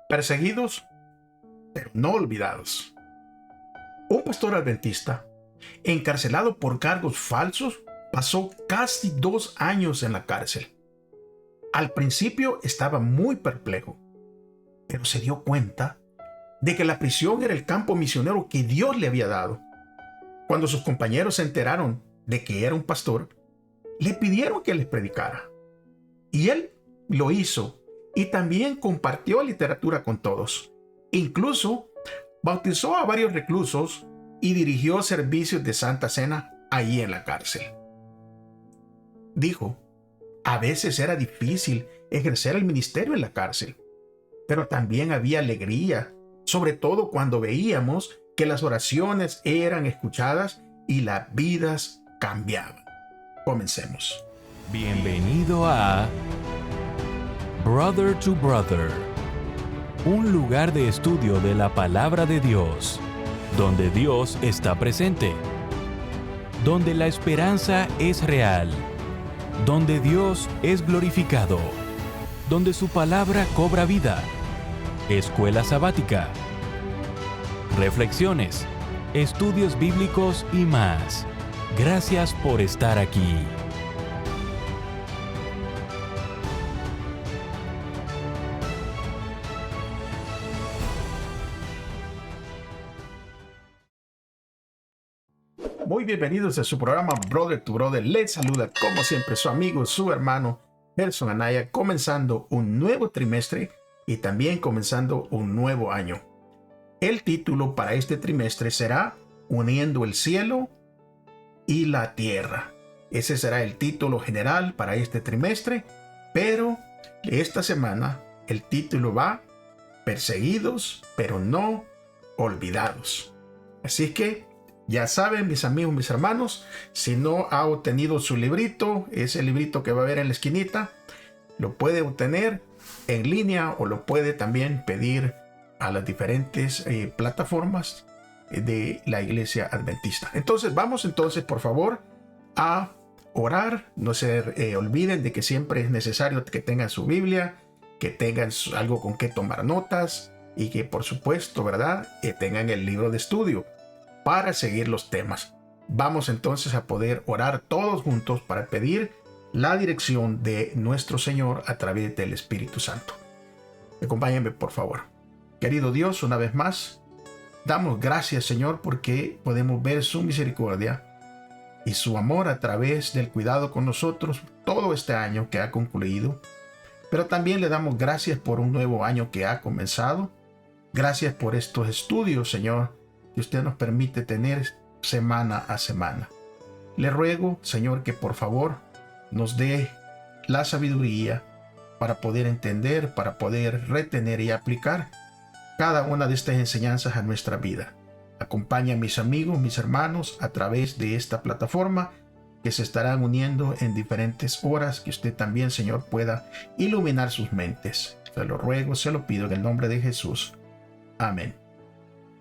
Perseguidos, pero no olvidados. Un pastor adventista, encarcelado por cargos falsos, pasó casi 2 años en la cárcel. Al principio estaba muy perplejo, pero se dio cuenta de que la prisión era el campo misionero que Dios le había dado. Cuando sus compañeros se enteraron de que era un pastor, le pidieron que les predicara. Y él lo hizo y también compartió literatura con todos. Incluso bautizó a varios reclusos y dirigió servicios de Santa Cena ahí en la cárcel. Dijo, a veces era difícil ejercer el ministerio en la cárcel, pero también había alegría, sobre todo cuando veíamos que las oraciones eran escuchadas y las vidas cambiaban. Comencemos. Bienvenido a Brother to Brother, un lugar de estudio de la palabra de Dios, donde Dios está presente, donde la esperanza es real, donde Dios es glorificado, donde su palabra cobra vida. Escuela sabática, reflexiones, estudios bíblicos y más. Gracias por estar aquí. Muy bienvenidos a su programa Brother to Brother. Les saluda como siempre su amigo, su hermano Gerson Anaya, comenzando un nuevo trimestre y también comenzando un nuevo año. El título para este trimestre será Uniendo el cielo y la tierra. Ese será el título general para este trimestre, pero esta semana el título va Perseguidos, pero no olvidados. Así que ya saben, mis amigos, mis hermanos, si no ha obtenido su librito, ese librito que va a ver en la esquinita, lo puede obtener en línea o lo puede también pedir a las diferentes plataformas de la Iglesia Adventista. Entonces, vamos por favor, a orar. No se olviden de que siempre es necesario que tengan su Biblia, que tengan algo con que tomar notas y que, por supuesto, ¿verdad?, tengan el libro de estudio para seguir los temas. Vamos entonces a poder orar todos juntos para pedir la dirección de nuestro Señor a través del Espíritu Santo. Acompáñenme, por favor. Querido Dios, una vez más, damos gracias, Señor, porque podemos ver su misericordia y su amor a través del cuidado con nosotros todo este año que ha concluido. Pero también le damos gracias por un nuevo año que ha comenzado. Gracias por estos estudios, Señor, que usted nos permite tener semana a semana. Le ruego, Señor, que por favor nos dé la sabiduría para poder entender, para poder retener y aplicar cada una de estas enseñanzas a nuestra vida. Acompaña a mis amigos, mis hermanos, a través de esta plataforma que se estarán uniendo en diferentes horas, que usted también, Señor, pueda iluminar sus mentes. Se lo ruego, se lo pido en el nombre de Jesús. Amén.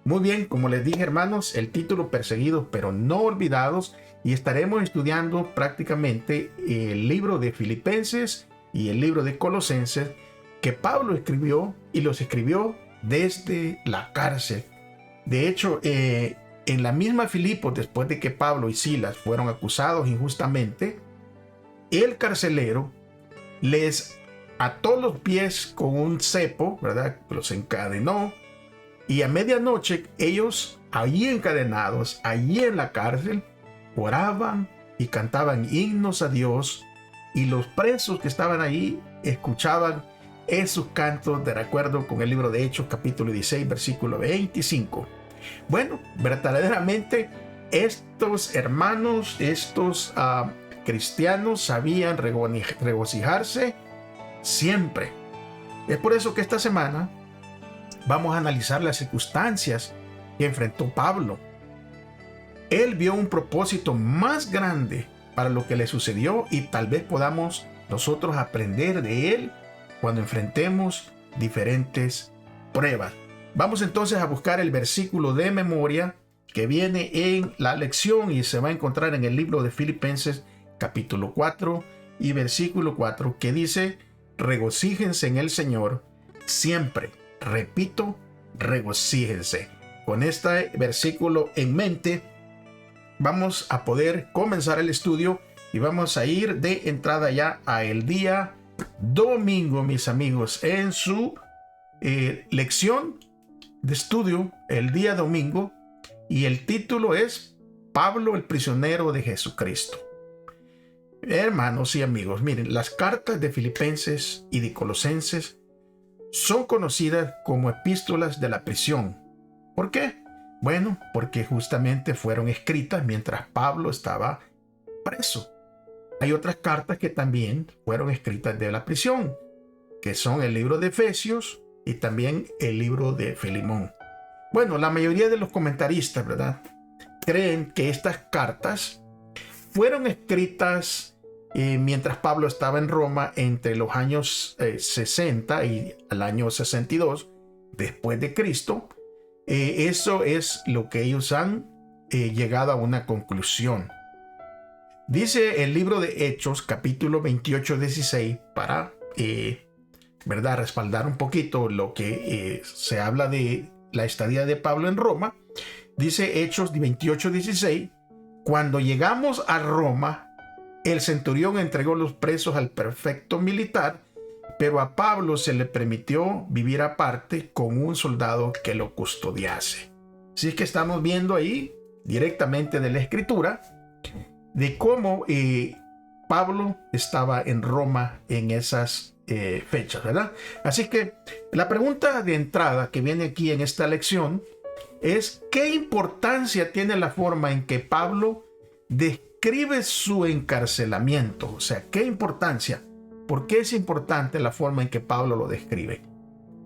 Muy bien, como les dije, hermanos, el título Perseguidos pero no olvidados, y estaremos estudiando prácticamente el libro de Filipenses y el libro de Colosenses que Pablo escribió, y los escribió desde la cárcel. De hecho, en la misma Filipos, después de que Pablo y Silas fueron acusados injustamente, el carcelero les ató los pies con un cepo, ¿verdad? Los encadenó. Y a medianoche ellos, allí encadenados, allí en la cárcel, oraban y cantaban himnos a Dios, y los presos que estaban allí escuchaban esos cantos de acuerdo con el libro de Hechos, capítulo 16, versículo 25. Bueno, verdaderamente estos hermanos, estos cristianos sabían regocijarse siempre. Es por eso que esta semana vamos a analizar las circunstancias que enfrentó Pablo. Él vio un propósito más grande para lo que le sucedió, y tal vez podamos nosotros aprender de él cuando enfrentemos diferentes pruebas. Vamos entonces a buscar el versículo de memoria que viene en la lección y se va a encontrar en el libro de Filipenses capítulo 4 y versículo 4, que dice: regocíjense en el Señor siempre. repito, regocíjense. Con este versículo en mente, vamos a poder comenzar el estudio y vamos a ir de entrada ya a el día domingo, mis amigos, en su lección de estudio el día domingo, y el título es Pablo, el prisionero de Jesucristo. Hermanos y amigos, miren, las cartas de Filipenses y de Colosenses son conocidas como epístolas de la prisión. ¿Por qué? Bueno, porque justamente fueron escritas mientras Pablo estaba preso. Hay otras cartas que también fueron escritas de la prisión, que son el libro de Efesios y también el libro de Filemón. Bueno, la mayoría de los comentaristas, ¿verdad?, creen que estas cartas fueron escritas mientras Pablo estaba en Roma entre los años 60 y el año 62 después de Cristo. Eso es lo que ellos han llegado a una conclusión. Dice el libro de Hechos, capítulo 28-16, para ¿verdad?, respaldar un poquito lo que se habla de la estadía de Pablo en Roma. Dice Hechos 28-16, cuando llegamos a Roma, el centurión entregó los presos al prefecto militar, pero a Pablo se le permitió vivir aparte con un soldado que lo custodiase. Así es que estamos viendo ahí directamente de la escritura de cómo Pablo estaba en Roma en esas fechas, ¿verdad? Así que la pregunta de entrada que viene aquí en esta lección es: ¿qué importancia tiene la forma en que Pablo describe su encarcelamiento? O sea, ¿qué importancia? ¿Por qué es importante la forma en que Pablo lo describe?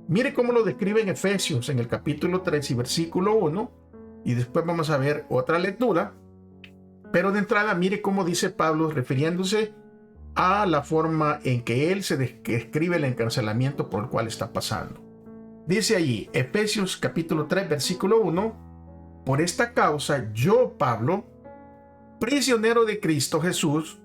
Mire cómo lo describe en Efesios, en el capítulo 3 y versículo 1, y después vamos a ver otra lectura. Pero de entrada, mire cómo dice Pablo, refiriéndose a la forma en que él se describe el encarcelamiento por el cual está pasando. Dice allí, Efesios capítulo 3, versículo 1, por esta causa yo, Pablo, prisionero de Cristo Jesús,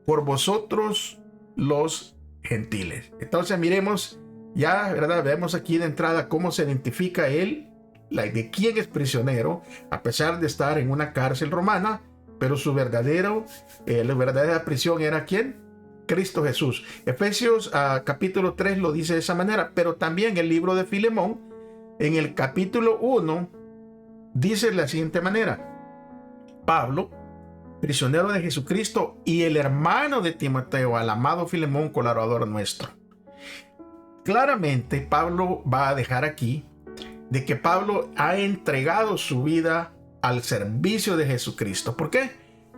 por vosotros los gentiles. Entonces miremos ya, ¿verdad? Vemos aquí de entrada cómo se identifica él, de quién es prisionero, a pesar de estar en una cárcel romana, pero su la verdadera prisión era ¿quién? Cristo Jesús. Efesios capítulo 3 lo dice de esa manera, pero también el libro de Filemón, en el capítulo 1, dice de la siguiente manera: Pablo, prisionero de Jesucristo, y el hermano de Timoteo, al amado Filemón, colaborador nuestro. Claramente Pablo va a dejar aquí de que Pablo ha entregado su vida al servicio de Jesucristo. ¿Por qué?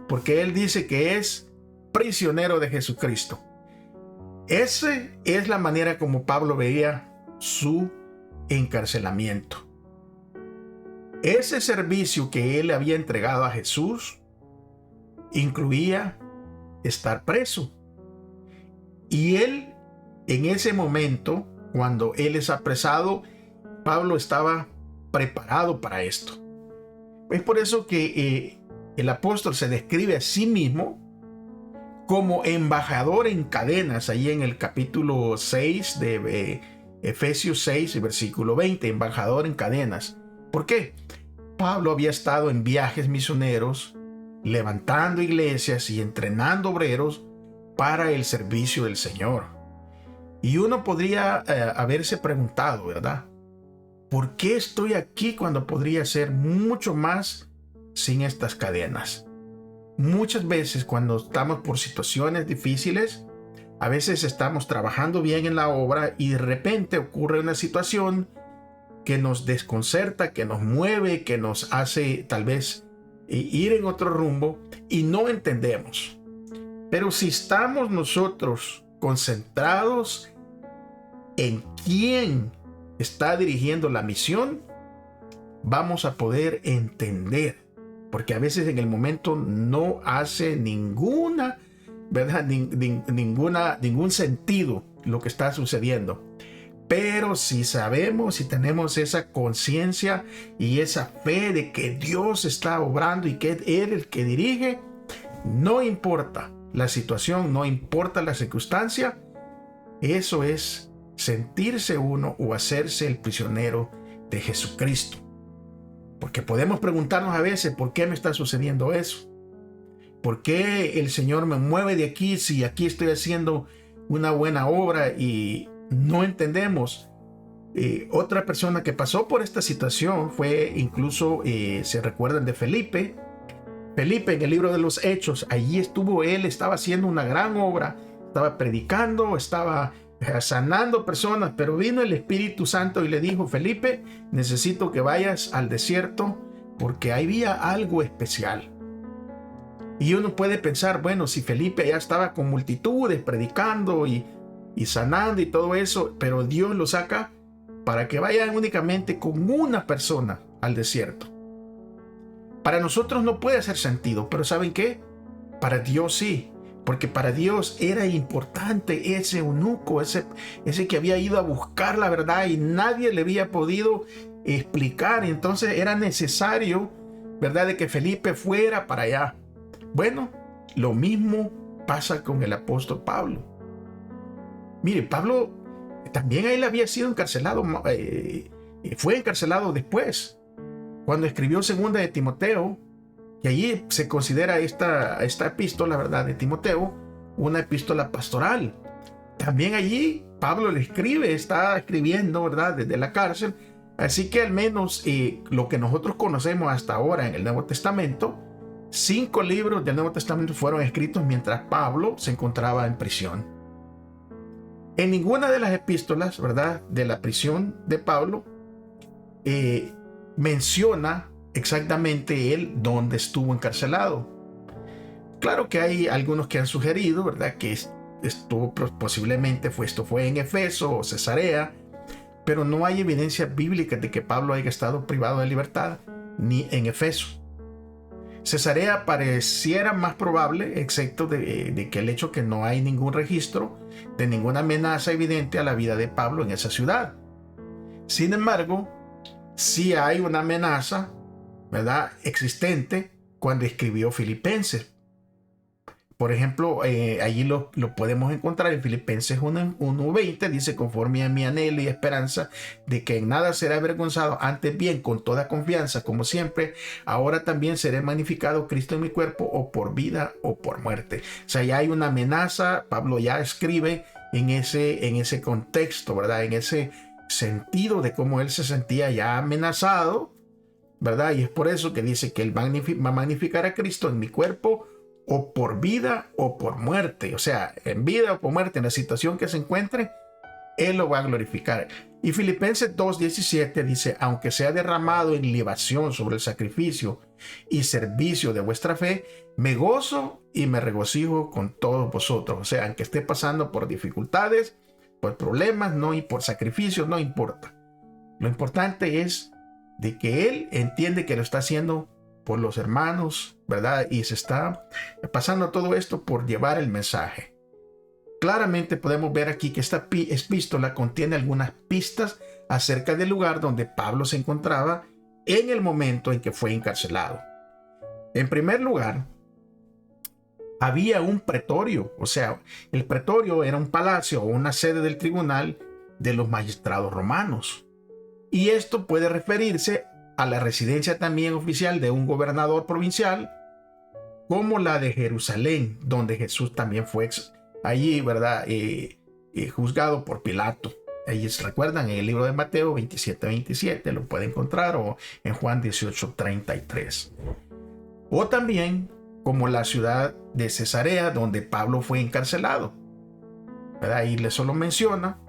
Porque él dice que es prisionero de Jesucristo. Esa es la manera como Pablo veía su encarcelamiento. Ese servicio que él había entregado a Jesús incluía estar preso. Y él, en ese momento, cuando él es apresado, Pablo estaba preparado para esto. Es por eso que el apóstol se describe a sí mismo como embajador en cadenas, ahí en el capítulo 6 de Efesios 6, versículo 20, embajador en cadenas. ¿Por qué? Pablo había estado en viajes misioneros, levantando iglesias y entrenando obreros para el servicio del Señor. Y uno podría haberse preguntado, ¿verdad?, ¿por qué estoy aquí cuando podría ser mucho más sin estas cadenas? Muchas veces cuando estamos por situaciones difíciles, a veces estamos trabajando bien en la obra y de repente ocurre una situación que nos desconcerta, que nos mueve, que nos hace tal vez ir en otro rumbo y no entendemos. Pero si estamos nosotros concentrados en quién está dirigiendo la misión, vamos a poder entender, porque a veces en el momento no hace ninguna, ¿verdad?, ningún sentido lo que está sucediendo. Pero si sabemos, si tenemos esa conciencia y esa fe de que Dios está obrando y que Él es el que dirige, no importa la situación, no importa la circunstancia, eso es sentirse uno o hacerse el prisionero de Jesucristo. Porque podemos preguntarnos a veces, ¿por qué me está sucediendo eso? ¿Por qué el Señor me mueve de aquí si aquí estoy haciendo una buena obra? Y no entendemos. Otra persona que pasó por esta situación fue incluso, se recuerdan de Felipe. Felipe, en el libro de los Hechos, allí estuvo él, estaba haciendo una gran obra, estaba predicando, estaba sanando personas, pero vino el Espíritu Santo y le dijo: Felipe, necesito que vayas al desierto porque había algo especial. Y uno puede pensar, bueno, si Felipe ya estaba con multitudes predicando y sanando y todo eso, pero Dios lo saca para que vayan únicamente con una persona al desierto. Para nosotros no puede hacer sentido, pero ¿saben qué? Para Dios sí, porque para Dios era importante ese eunuco, ese que había ido a buscar la verdad y nadie le había podido explicar. Y entonces era necesario, ¿verdad?, de que Felipe fuera para allá. Bueno, lo mismo pasa con el apóstol Pablo. Mire, Pablo también él había sido encarcelado, fue encarcelado después, cuando escribió segunda de Timoteo, que allí se considera esta epístola, ¿verdad?, de Timoteo, una epístola pastoral. También allí Pablo le escribe, está escribiendo, ¿verdad?, desde la cárcel. Así que al menos lo que nosotros conocemos hasta ahora en el Nuevo Testamento, 5 libros del Nuevo Testamento fueron escritos mientras Pablo se encontraba en prisión. En ninguna de las epístolas, ¿verdad?, de la prisión de Pablo menciona exactamente él dónde estuvo encarcelado. Claro que hay algunos que han sugerido, ¿verdad?, que estuvo posiblemente esto fue en Efeso o Cesarea, pero no hay evidencia bíblica de que Pablo haya estado privado de libertad ni en Efeso. Cesarea pareciera más probable, excepto de que el hecho que no hay ningún registro de ninguna amenaza evidente a la vida de Pablo en esa ciudad. Sin embargo, sí hay una amenaza, ¿verdad?, existente cuando escribió Filipenses. Por ejemplo, allí lo podemos encontrar en Filipenses 1:20, dice: conforme a mi anhelo y esperanza de que en nada será avergonzado, antes bien con toda confianza, como siempre, ahora también seré magnificado Cristo en mi cuerpo, o por vida o por muerte. O sea, ya hay una amenaza. Pablo ya escribe en ese contexto, ¿verdad?, en ese sentido de cómo él se sentía ya amenazado, ¿verdad? Y es por eso que dice que él va a magnificar a Cristo en mi cuerpo, o por vida o por muerte. O sea, en vida o por muerte, en la situación que se encuentre, él lo va a glorificar. Y Filipenses 2:17 dice: aunque sea derramado en libación sobre el sacrificio y servicio de vuestra fe, me gozo y me regocijo con todos vosotros. O sea, aunque esté pasando por dificultades, por problemas, no, y por sacrificios, no importa. Lo importante es de que él entiende que lo está haciendo por los hermanos, ¿verdad? Y se está pasando todo esto por llevar el mensaje. Claramente podemos ver aquí que esta epístola contiene algunas pistas acerca del lugar donde Pablo se encontraba en el momento en que fue encarcelado. En primer lugar, había un pretorio. O sea, el pretorio era un palacio o una sede del tribunal de los magistrados romanos. Y esto puede referirse a la residencia también oficial de un gobernador provincial, como la de Jerusalén, donde Jesús también fue allí, ¿verdad?, juzgado por Pilato. Ahí se recuerdan en el libro de Mateo 27:27, lo puede encontrar, o en Juan 18:33. O también como la ciudad de Cesarea, donde Pablo fue encarcelado, ¿verdad? Ahí le solo menciona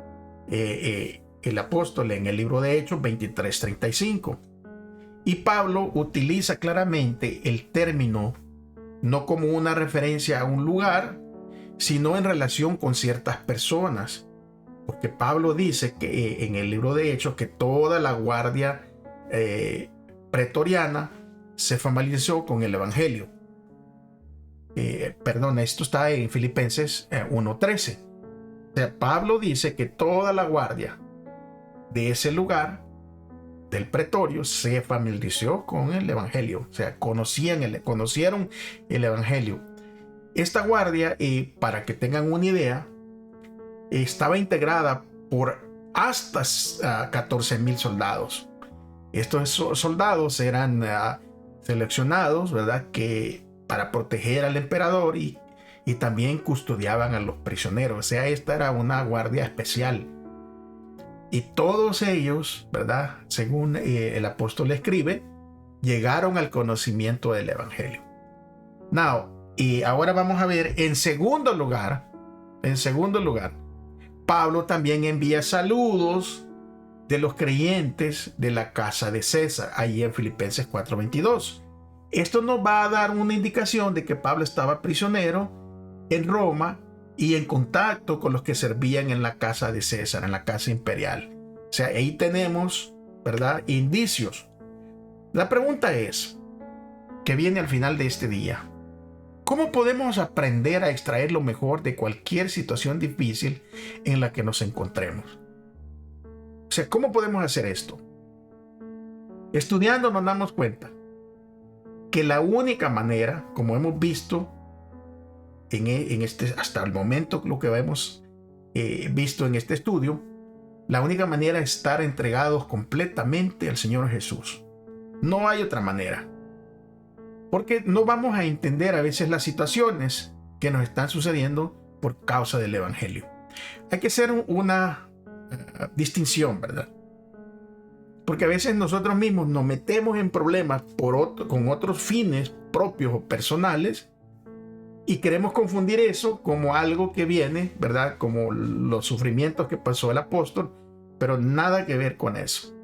el apóstol en el libro de Hechos 23:35. Y Pablo utiliza claramente el término no como una referencia a un lugar, sino en relación con ciertas personas. Porque Pablo dice que en el libro de Hechos que toda la guardia pretoriana se familiarizó con el evangelio. Esto está en Filipenses 1:13. O sea, Pablo dice que toda la guardia de ese lugar, del pretorio, se familiarizó con el evangelio. O sea, conocieron el evangelio. Esta guardia, para que tengan una idea, estaba integrada por hasta 14,000 soldados. Estos soldados eran seleccionados, ¿verdad?, que para proteger al emperador y también custodiaban a los prisioneros. O sea, esta era una guardia especial. Y todos ellos, ¿verdad?, según el apóstol escribe, llegaron al conocimiento del evangelio. Y ahora vamos a ver, en segundo lugar, Pablo también envía saludos de los creyentes de la casa de César, ahí en Filipenses 4:22. Esto nos va a dar una indicación de que Pablo estaba prisionero en Roma y en contacto con los que servían en la casa de César, en la casa imperial. O sea, ahí tenemos, ¿verdad?, indicios. La pregunta es, que viene al final de este día, ¿cómo podemos aprender a extraer lo mejor de cualquier situación difícil en la que nos encontremos? O sea, ¿cómo podemos hacer esto? Estudiando nos damos cuenta que la única manera, como hemos visto hasta el momento, lo que hemos visto en este estudio, la única manera es estar entregados completamente al Señor Jesús. No hay otra manera. Porque no vamos a entender a veces las situaciones que nos están sucediendo por causa del evangelio. Hay que hacer una distinción, ¿verdad? Porque a veces nosotros mismos nos metemos en problemas con otros fines propios o personales y queremos confundir eso como algo que viene, ¿verdad?, como los sufrimientos que pasó el apóstol, pero nada que ver con eso.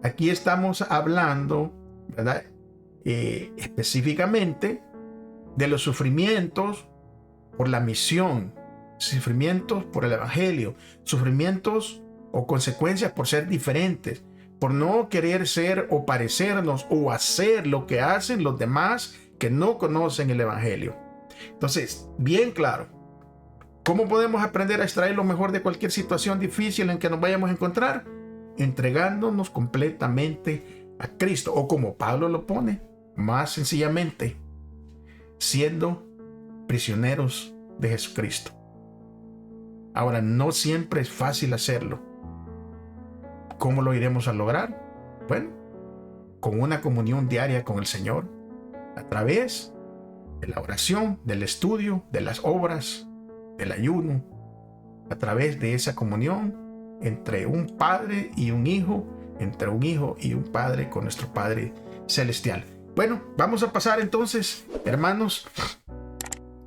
Aquí estamos hablando, ¿verdad?, específicamente de los sufrimientos por la misión, sufrimientos por el evangelio, sufrimientos o consecuencias por ser diferentes, por no querer ser o parecernos o hacer lo que hacen los demás que no conocen el evangelio. Entonces, bien claro, ¿cómo podemos aprender a extraer lo mejor de cualquier situación difícil en que nos vayamos a encontrar? Entregándonos completamente a Cristo, o como Pablo lo pone, más sencillamente, siendo prisioneros de Jesucristo. Ahora, no siempre es fácil hacerlo. ¿Cómo lo iremos a lograr? Bueno, con una comunión diaria con el Señor, a través de la oración, del estudio, de las obras, del ayuno, a través de esa comunión entre un padre y un hijo, entre un hijo y un padre con nuestro Padre Celestial. Bueno, vamos a pasar entonces, hermanos,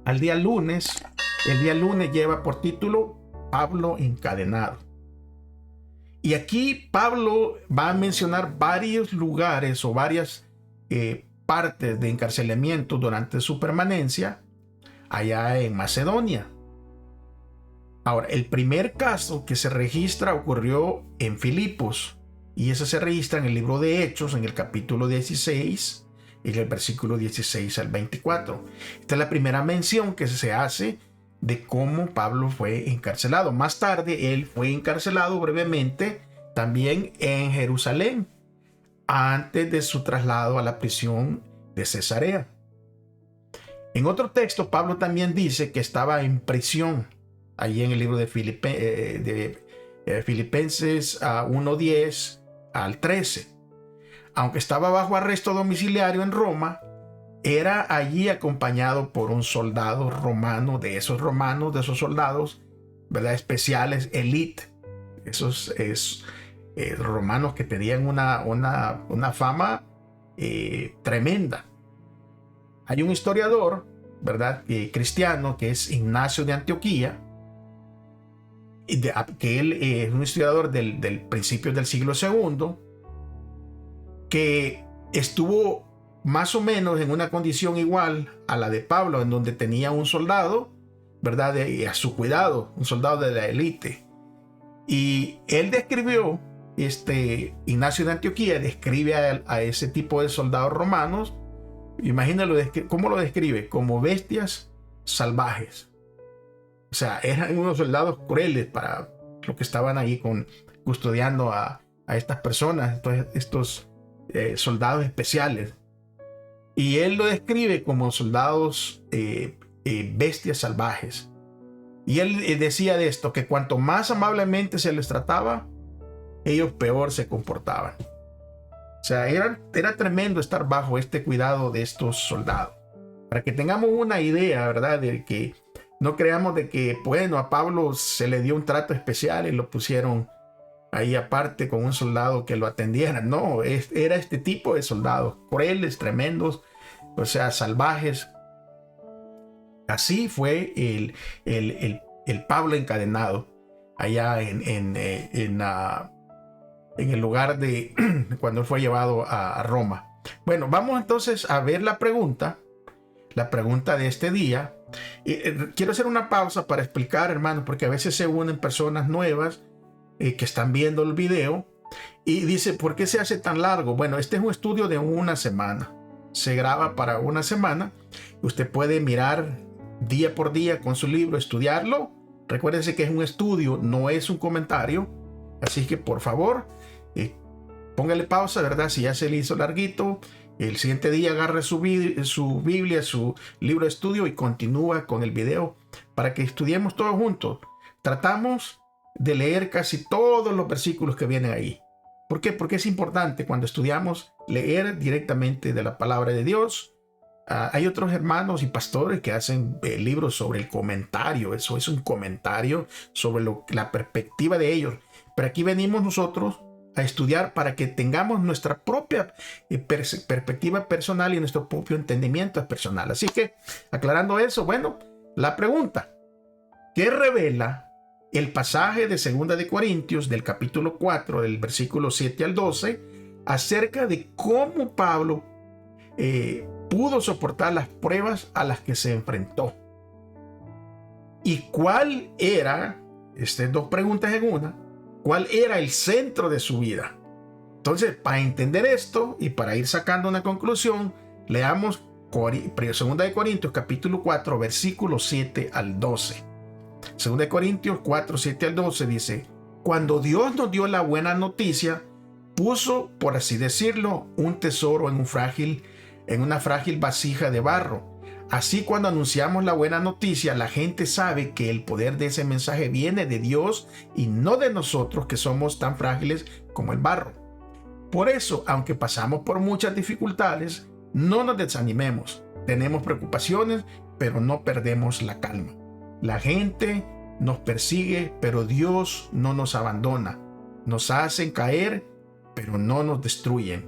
al día lunes. El día lunes lleva por título Pablo encadenado. Y aquí Pablo va a mencionar varios lugares o varias partes de encarcelamiento durante su permanencia allá en Macedonia. Ahora, el primer caso que se registra ocurrió en Filipos, y eso se registra en el libro de Hechos, en el capítulo 16, en el versículo 16 al 24. Esta es la primera mención que se hace de cómo Pablo fue encarcelado. Más tarde, él fue encarcelado brevemente también en Jerusalén, antes de su traslado a la prisión de Cesarea. En otro texto, Pablo también dice que estaba en prisión, allí en el libro de Filipenses 1:10 al 13. Aunque estaba bajo arresto domiciliario en Roma, era allí acompañado por un soldado romano, de esos soldados, ¿verdad?, especiales, elite, esos romanos que tenían una fama tremenda. Hay un historiador, ¿verdad?, cristiano, que es Ignacio de Antioquía, que él es un historiador del principio del siglo II, que estuvo más o menos en una condición igual a la de Pablo, en donde tenía un soldado, ¿verdad?, a su cuidado, un soldado de la élite. Y él describió, Ignacio de Antioquía describe a ese tipo de soldados romanos, imagínalo, ¿cómo lo describe? Como bestias salvajes. O sea, eran unos soldados crueles para los que estaban ahí custodiando a estas personas, estos soldados especiales. Y él lo describe como soldados bestias salvajes. Y él decía de esto, que cuanto más amablemente se les trataba, ellos peor se comportaban. O sea, era tremendo estar bajo este cuidado de estos soldados. Para que tengamos una idea, ¿verdad? De que no creamos de que, bueno, a Pablo se le dio un trato especial y lo pusieron ahí aparte con un soldado que lo atendiera. No, era este tipo de soldados, crueles, tremendos, o sea, salvajes. Así fue el Pablo encadenado allá en el lugar de cuando él fue llevado a Roma. Bueno, vamos entonces a ver la pregunta de este día. Quiero hacer una pausa para explicar, hermanos, porque a veces se unen personas nuevas que están viendo el video y dice, ¿por qué se hace tan largo? Bueno, este es un estudio de una semana. Se graba para una semana. Usted puede mirar día por día con su libro, estudiarlo. Recuérdense que es un estudio, no es un comentario. Así que por favor, póngale pausa, ¿verdad? Si ya se le hizo larguito, el siguiente día agarre su Biblia, su libro de estudio y continúa con el video para que estudiemos todos juntos. Tratamos de leer casi todos los versículos que vienen ahí. ¿Por qué? Porque es importante cuando estudiamos leer directamente de la palabra de Dios. Hay otros hermanos y pastores que hacen libros sobre el comentario. Eso es un comentario sobre la perspectiva de ellos. Pero aquí venimos nosotros a estudiar para que tengamos nuestra propia perspectiva personal y nuestro propio entendimiento personal. Así que, aclarando eso, bueno, la pregunta, ¿qué revela el pasaje de 2 de Corintios del capítulo 4, del versículo 7 al 12, acerca de cómo Pablo pudo soportar las pruebas a las que se enfrentó? ¿Y cuál era, dos preguntas en una, cuál era el centro de su vida? Entonces, para entender esto y para ir sacando una conclusión, leamos 2 de Corintios capítulo 4, versículos 7 al 12. 2 de Corintios 4, 7 al 12 dice, cuando Dios nos dio la buena noticia, puso, por así decirlo, un tesoro en una frágil vasija de barro. Así, cuando anunciamos la buena noticia, la gente sabe que el poder de ese mensaje viene de Dios y no de nosotros, que somos tan frágiles como el barro. Por eso, aunque pasamos por muchas dificultades, no nos desanimemos. Tenemos preocupaciones, pero no perdemos la calma. La gente nos persigue, pero Dios no nos abandona. Nos hacen caer, pero no nos destruyen.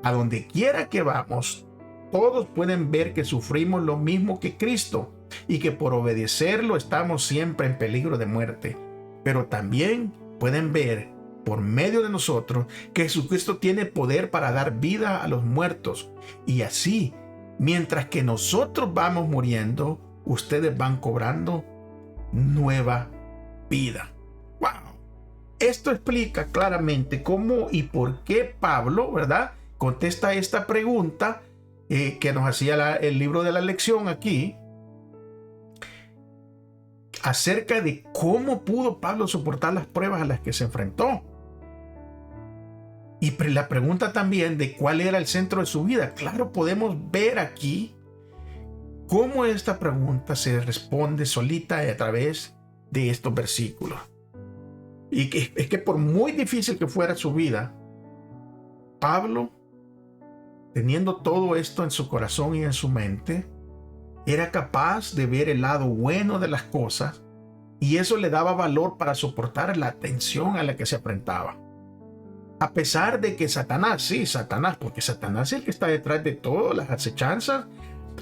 A donde quiera que vamos, todos pueden ver que sufrimos lo mismo que Cristo y que por obedecerlo estamos siempre en peligro de muerte. Pero también pueden ver por medio de nosotros que Jesucristo tiene poder para dar vida a los muertos. Y así, mientras que nosotros vamos muriendo, ustedes van cobrando nueva vida. ¡Wow! Esto explica claramente cómo y por qué Pablo, ¿verdad?, contesta esta pregunta que nos hacía el libro de la lección aquí, acerca de cómo pudo Pablo soportar las pruebas a las que se enfrentó. Y la pregunta también de cuál era el centro de su vida. Claro, podemos ver aquí cómo esta pregunta se responde solita a través de estos versículos. Y es que por muy difícil que fuera su vida, Pablo, teniendo todo esto en su corazón y en su mente, era capaz de ver el lado bueno de las cosas, y eso le daba valor para soportar la tensión a la que se enfrentaba. A pesar de que Satanás, porque Satanás es el que está detrás de todas las acechanzas,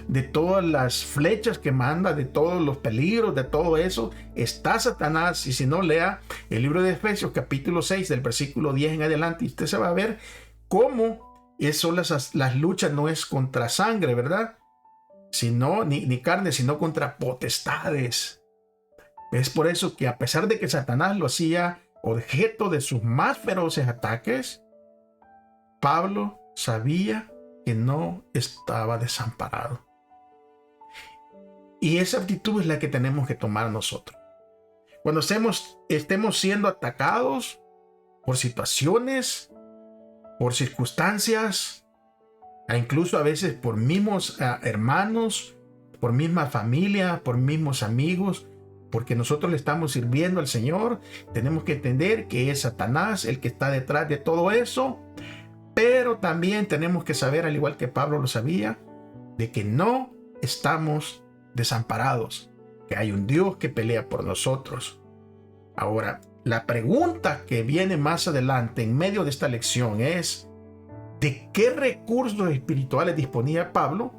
de todas las flechas que manda, de todos los peligros, de todo eso, está Satanás. Y si no, lea el libro de Efesios capítulo 6 del versículo 10 en adelante, y usted se va a ver cómo son las luchas. No es contra sangre, ¿verdad?, sino ni carne, sino contra potestades. Es por eso que, a pesar de que Satanás lo hacía objeto de sus más feroces ataques, Pablo sabía que no estaba desamparado. Y esa actitud es la que tenemos que tomar nosotros. Cuando estemos siendo atacados por situaciones, por circunstancias, e incluso a veces por mismos hermanos, por misma familia, por mismos amigos, porque nosotros le estamos sirviendo al Señor. Tenemos que entender que es Satanás el que está detrás de todo eso, pero también tenemos que saber, al igual que Pablo lo sabía, de que no estamos desamparados, que hay un Dios que pelea por nosotros. Ahora, la pregunta que viene más adelante en medio de esta lección es: ¿de qué recursos espirituales disponía Pablo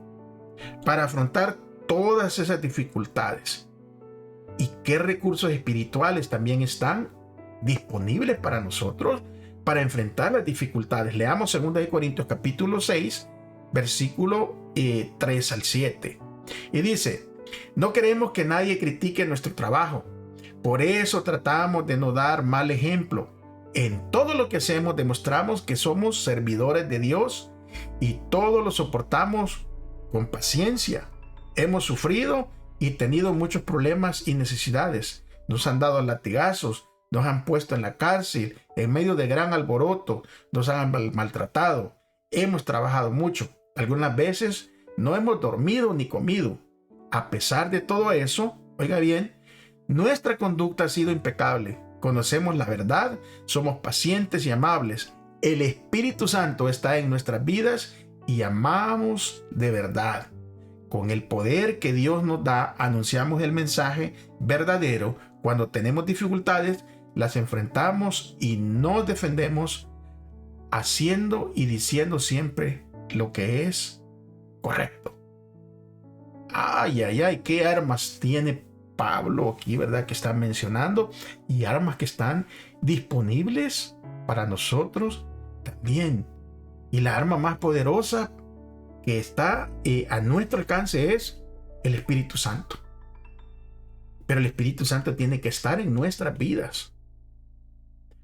para afrontar todas esas dificultades? ¿Y qué recursos espirituales también están disponibles para nosotros para enfrentar las dificultades? Leamos 2 Corintios capítulo 6, versículo 3 al 7. Y dice: no queremos que nadie critique nuestro trabajo. Por eso tratamos de no dar mal ejemplo. En todo lo que hacemos demostramos que somos servidores de Dios y todo lo soportamos con paciencia. Hemos sufrido y tenido muchos problemas y necesidades. Nos han dado latigazos, nos han puesto en la cárcel, en medio de gran alboroto, nos han maltratado. Hemos trabajado mucho. Algunas veces no hemos dormido ni comido. A pesar de todo eso, oiga bien, nuestra conducta ha sido impecable. Conocemos la verdad, somos pacientes y amables. El Espíritu Santo está en nuestras vidas y amamos de verdad. Con el poder que Dios nos da, anunciamos el mensaje verdadero. Cuando tenemos dificultades, las enfrentamos y nos defendemos haciendo y diciendo siempre lo que es correcto. Ay, ay, ay, qué armas tiene Pablo aquí, ¿verdad? Que está mencionando, y armas que están disponibles para nosotros también. Y la arma más poderosa que está a nuestro alcance es el Espíritu Santo. Pero el Espíritu Santo tiene que estar en nuestras vidas.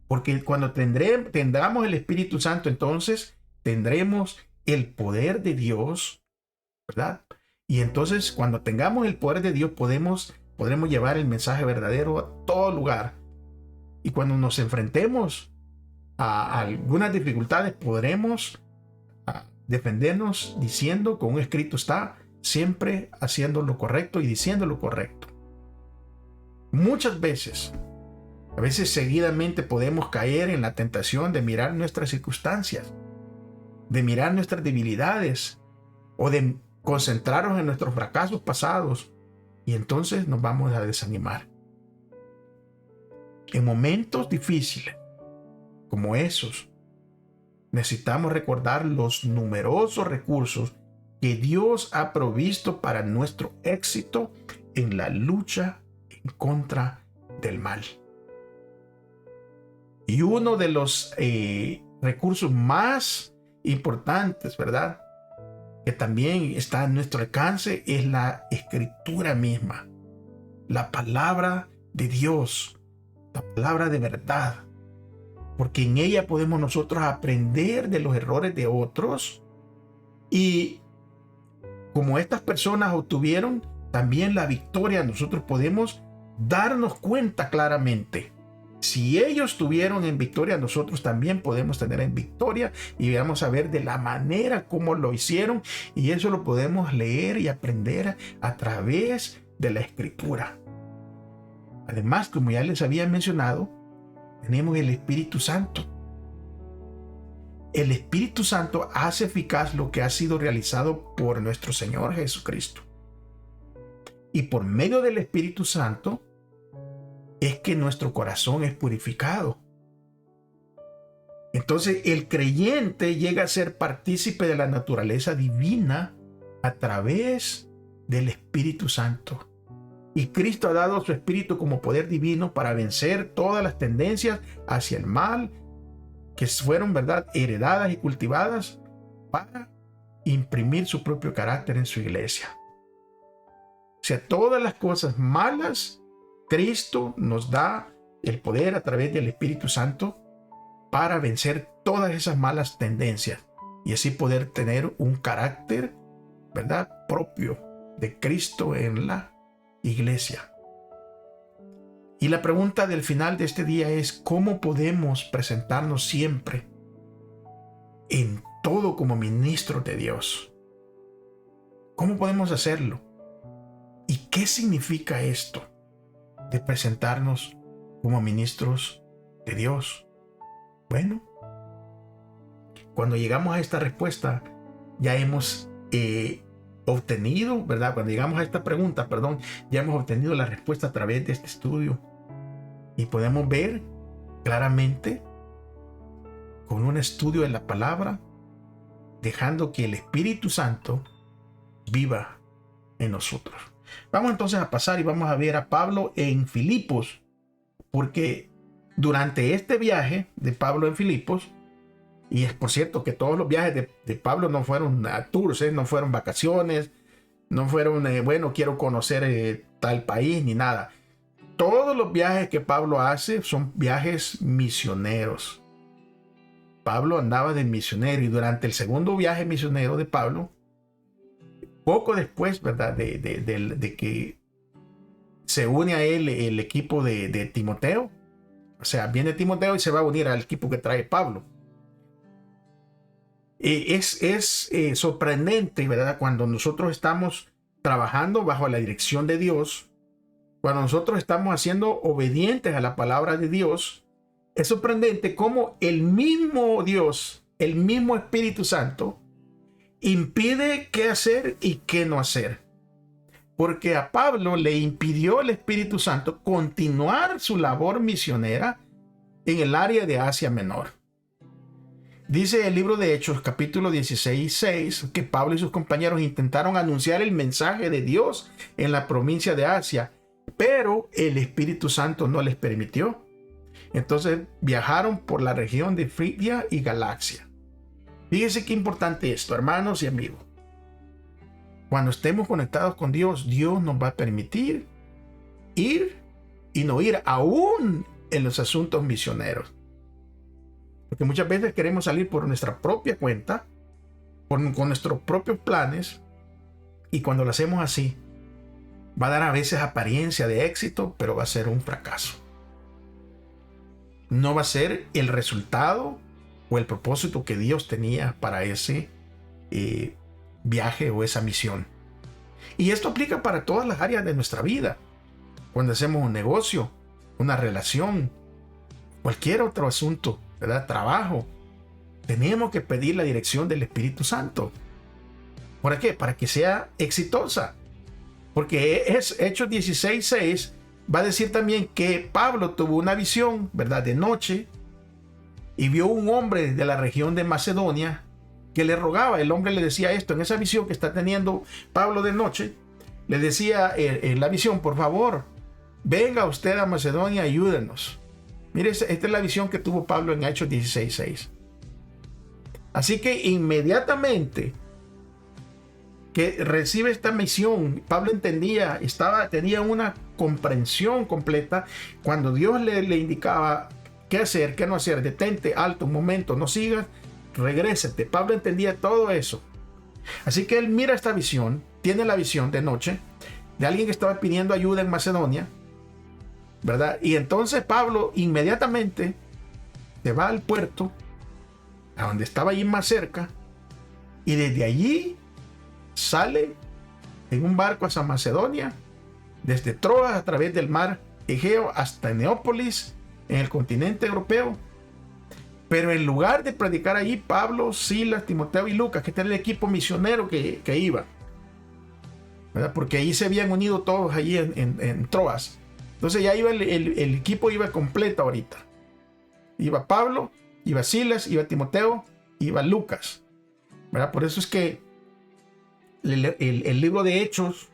Porque cuando tendremos el Espíritu Santo, entonces tendremos el poder de Dios, ¿verdad? Y entonces cuando tengamos el poder de Dios podremos llevar el mensaje verdadero a todo lugar. Y cuando nos enfrentemos a algunas dificultades, podremos defendernos diciendo, como escrito está, siempre haciendo lo correcto y diciendo lo correcto. Muchas veces, a veces seguidamente podemos caer en la tentación de mirar nuestras circunstancias, de mirar nuestras debilidades o de concentrarnos en nuestros fracasos pasados, y entonces nos vamos a desanimar. En momentos difíciles como esos, necesitamos recordar los numerosos recursos que Dios ha provisto para nuestro éxito en la lucha en contra del mal. Y uno de los recursos más importantes, ¿verdad?, que también está a nuestro alcance, es la Escritura misma, la palabra de Dios, la palabra de verdad, porque en ella podemos nosotros aprender de los errores de otros, y como estas personas obtuvieron también la victoria, nosotros podemos darnos cuenta claramente. Si ellos tuvieron en victoria, nosotros también podemos tener en victoria, y vamos a ver de la manera como lo hicieron, y eso lo podemos leer y aprender a través de la Escritura. Además, como ya les había mencionado, tenemos el Espíritu Santo. El Espíritu Santo hace eficaz lo que ha sido realizado por nuestro Señor Jesucristo. Y por medio del Espíritu Santo es que nuestro corazón es purificado. Entonces el creyente llega a ser partícipe de la naturaleza divina a través del Espíritu Santo. Y Cristo ha dado su Espíritu como poder divino para vencer todas las tendencias hacia el mal que fueron, ¿verdad?, heredadas y cultivadas para imprimir su propio carácter en su iglesia. O sea, todas las cosas malas, Cristo nos da el poder a través del Espíritu Santo para vencer todas esas malas tendencias y así poder tener un carácter, ¿verdad?, propio de Cristo en la iglesia. Y la pregunta del final de este día es: ¿cómo podemos presentarnos siempre en todo como ministros de Dios? ¿Cómo podemos hacerlo? ¿Y qué significa esto? de presentarnos como ministros de Dios? Bueno, cuando llegamos a esta respuesta, ya hemos obtenido, ¿verdad? Cuando llegamos a esta pregunta, perdón, ya hemos obtenido la respuesta a través de este estudio. Y podemos ver claramente con un estudio de la palabra, dejando que el Espíritu Santo viva en nosotros. Vamos entonces a pasar y vamos a ver a Pablo en Filipos, porque durante este viaje de Pablo en Filipos, y es por cierto que todos los viajes de Pablo no fueron tours, no fueron vacaciones, no fueron, bueno, quiero conocer tal país ni nada. Todos los viajes que Pablo hace son viajes misioneros. Pablo andaba de misionero, y durante el segundo viaje misionero de Pablo, poco después, ¿verdad?, de que se une a él el equipo de Timoteo. O sea, viene Timoteo y se va a unir al equipo que trae Pablo. Es sorprendente, ¿verdad?, cuando nosotros estamos trabajando bajo la dirección de Dios, cuando nosotros estamos haciendo obedientes a la palabra de Dios. Es sorprendente cómo el mismo Dios, el mismo Espíritu Santo, impide qué hacer y qué no hacer. Porque a Pablo le impidió el Espíritu Santo continuar su labor misionera en el área de Asia Menor. Dice el libro de Hechos, capítulo 16, 6, que Pablo y sus compañeros intentaron anunciar el mensaje de Dios en la provincia de Asia, pero el Espíritu Santo no les permitió. Entonces viajaron por la región de Frigia y Galacia. Fíjense qué importante esto, hermanos y amigos. Cuando estemos conectados con Dios, Dios nos va a permitir ir y no ir aún en los asuntos misioneros. Porque muchas veces queremos salir por nuestra propia cuenta, con nuestros propios planes, y cuando lo hacemos así, va a dar a veces apariencia de éxito, pero va a ser un fracaso. No va a ser el resultado o el propósito que Dios tenía para ese viaje o esa misión. Y esto aplica para todas las áreas de nuestra vida. Cuando hacemos un negocio, una relación, cualquier otro asunto, ¿verdad?, trabajo, tenemos que pedir la dirección del Espíritu Santo. ¿Para qué? Para que sea exitosa. Porque es Hechos 16, 6 va a decir también que Pablo tuvo una visión, ¿verdad?, de noche, y vio un hombre de la región de Macedonia que le rogaba. El hombre le decía esto en esa visión que está teniendo Pablo de noche. Le decía en la visión: por favor, venga usted a Macedonia, ayúdenos. Mire, esta es la visión que tuvo Pablo en Hechos 16, 6. Así que inmediatamente que recibe esta misión, Pablo entendía, tenía una comprensión completa cuando Dios le indicaba qué hacer, qué no hacer. Detente, alto, un momento, no sigas, regrésate. Pablo entendía todo eso. Así que él mira esta visión, tiene la visión de noche de alguien que estaba pidiendo ayuda en Macedonia, ¿verdad? Y entonces Pablo inmediatamente se va al puerto, a donde estaba allí más cerca, y desde allí sale en un barco hacia Macedonia, desde Troas a través del mar Egeo hasta Neópolis, en el continente europeo. Pero en lugar de predicar allí, Pablo, Silas, Timoteo y Lucas, que está en el equipo misionero que iba, ¿verdad?, porque ahí se habían unido todos allí en Troas. Entonces ya iba el equipo iba completo ahorita. Iba Pablo, iba Silas, iba Timoteo, iba Lucas, ¿verdad? Por eso es que el libro de Hechos,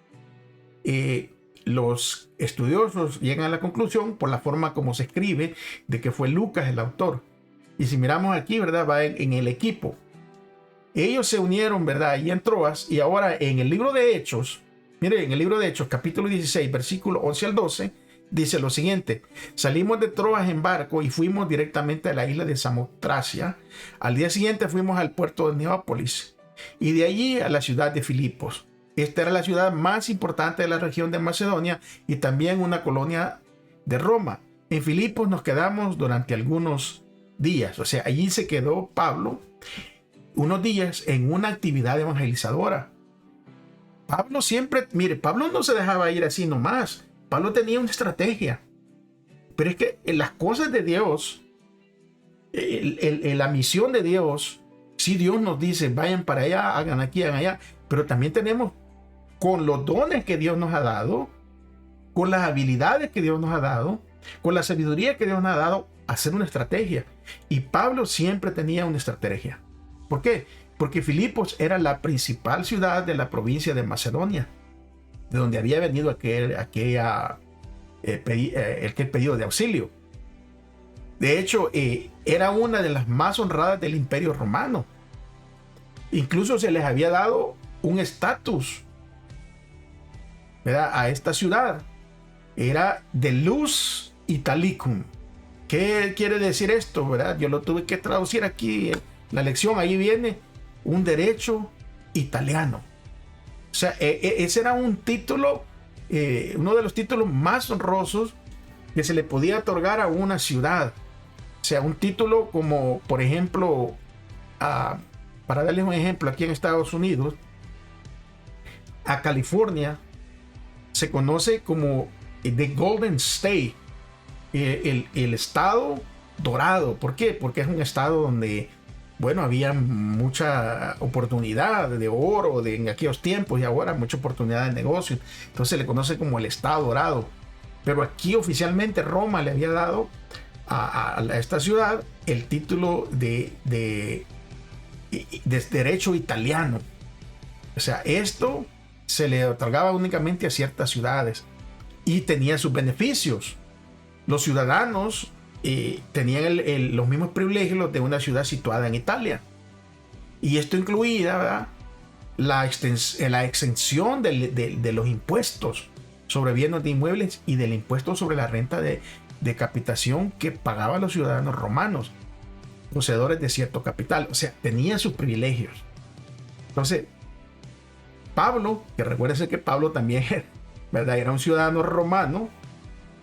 los estudiosos llegan a la conclusión, por la forma como se escribe, de que fue Lucas el autor. Y si miramos aquí, ¿verdad?, va en el equipo. Ellos se unieron, ¿verdad?, ahí en Troas. Y ahora en el libro de Hechos, miren, en el libro de Hechos, capítulo 16, versículo 11 al 12, dice lo siguiente: salimos de Troas en barco y fuimos directamente a la isla de Samotracia. Al día siguiente fuimos al puerto de Neópolis y de allí a la ciudad de Filipos. Esta era la ciudad más importante de la región de Macedonia y también una colonia de Roma. En Filipos nos quedamos durante algunos días. O sea, allí se quedó Pablo unos días en una actividad evangelizadora. Pablo siempre, mire, Pablo no se dejaba ir así nomás. Pablo tenía una estrategia. Pero es que en las cosas de Dios, la misión de Dios, si Dios nos dice, vayan para allá, hagan aquí, hagan allá, pero también tenemos, con los dones que Dios nos ha dado, con las habilidades que Dios nos ha dado, con la sabiduría que Dios nos ha dado, hacer una estrategia. Y Pablo siempre tenía una estrategia. ¿Por qué? Porque Filipos era la principal ciudad de la provincia de Macedonia, de donde había venido aquel pedido de auxilio. De hecho, era una de las más honradas del Imperio Romano. Incluso se les había dado un estatus, ¿verdad?, a esta ciudad. Era de Lux Italicum. ¿Qué quiere decir esto, verdad? Yo lo tuve que traducir aquí en la lección. Ahí viene un derecho italiano. O sea, ese era un título, uno de los títulos más honrosos que se le podía otorgar a una ciudad. O sea, un título como, por ejemplo, para darles un ejemplo, aquí en Estados Unidos, a California se conoce como The Golden State, el estado dorado. ¿Por qué? Porque es un estado donde, bueno, había mucha oportunidad de oro en aquellos tiempos, y ahora mucha oportunidad de negocio. Entonces se le conoce como el estado dorado. Pero aquí oficialmente Roma le había dado a esta ciudad el título de derecho italiano. O sea, esto se le otorgaba únicamente a ciertas ciudades y tenía sus beneficios. Los ciudadanos tenían los mismos privilegios de una ciudad situada en Italia. Y esto incluía, ¿verdad?, la exención de los impuestos sobre bienes de inmuebles y del impuesto sobre la renta de capitación que pagaban los ciudadanos romanos, poseedores de cierto capital. O sea, tenía sus privilegios. Entonces, Pablo, que recuérdense que Pablo también, ¿verdad?, era un ciudadano romano.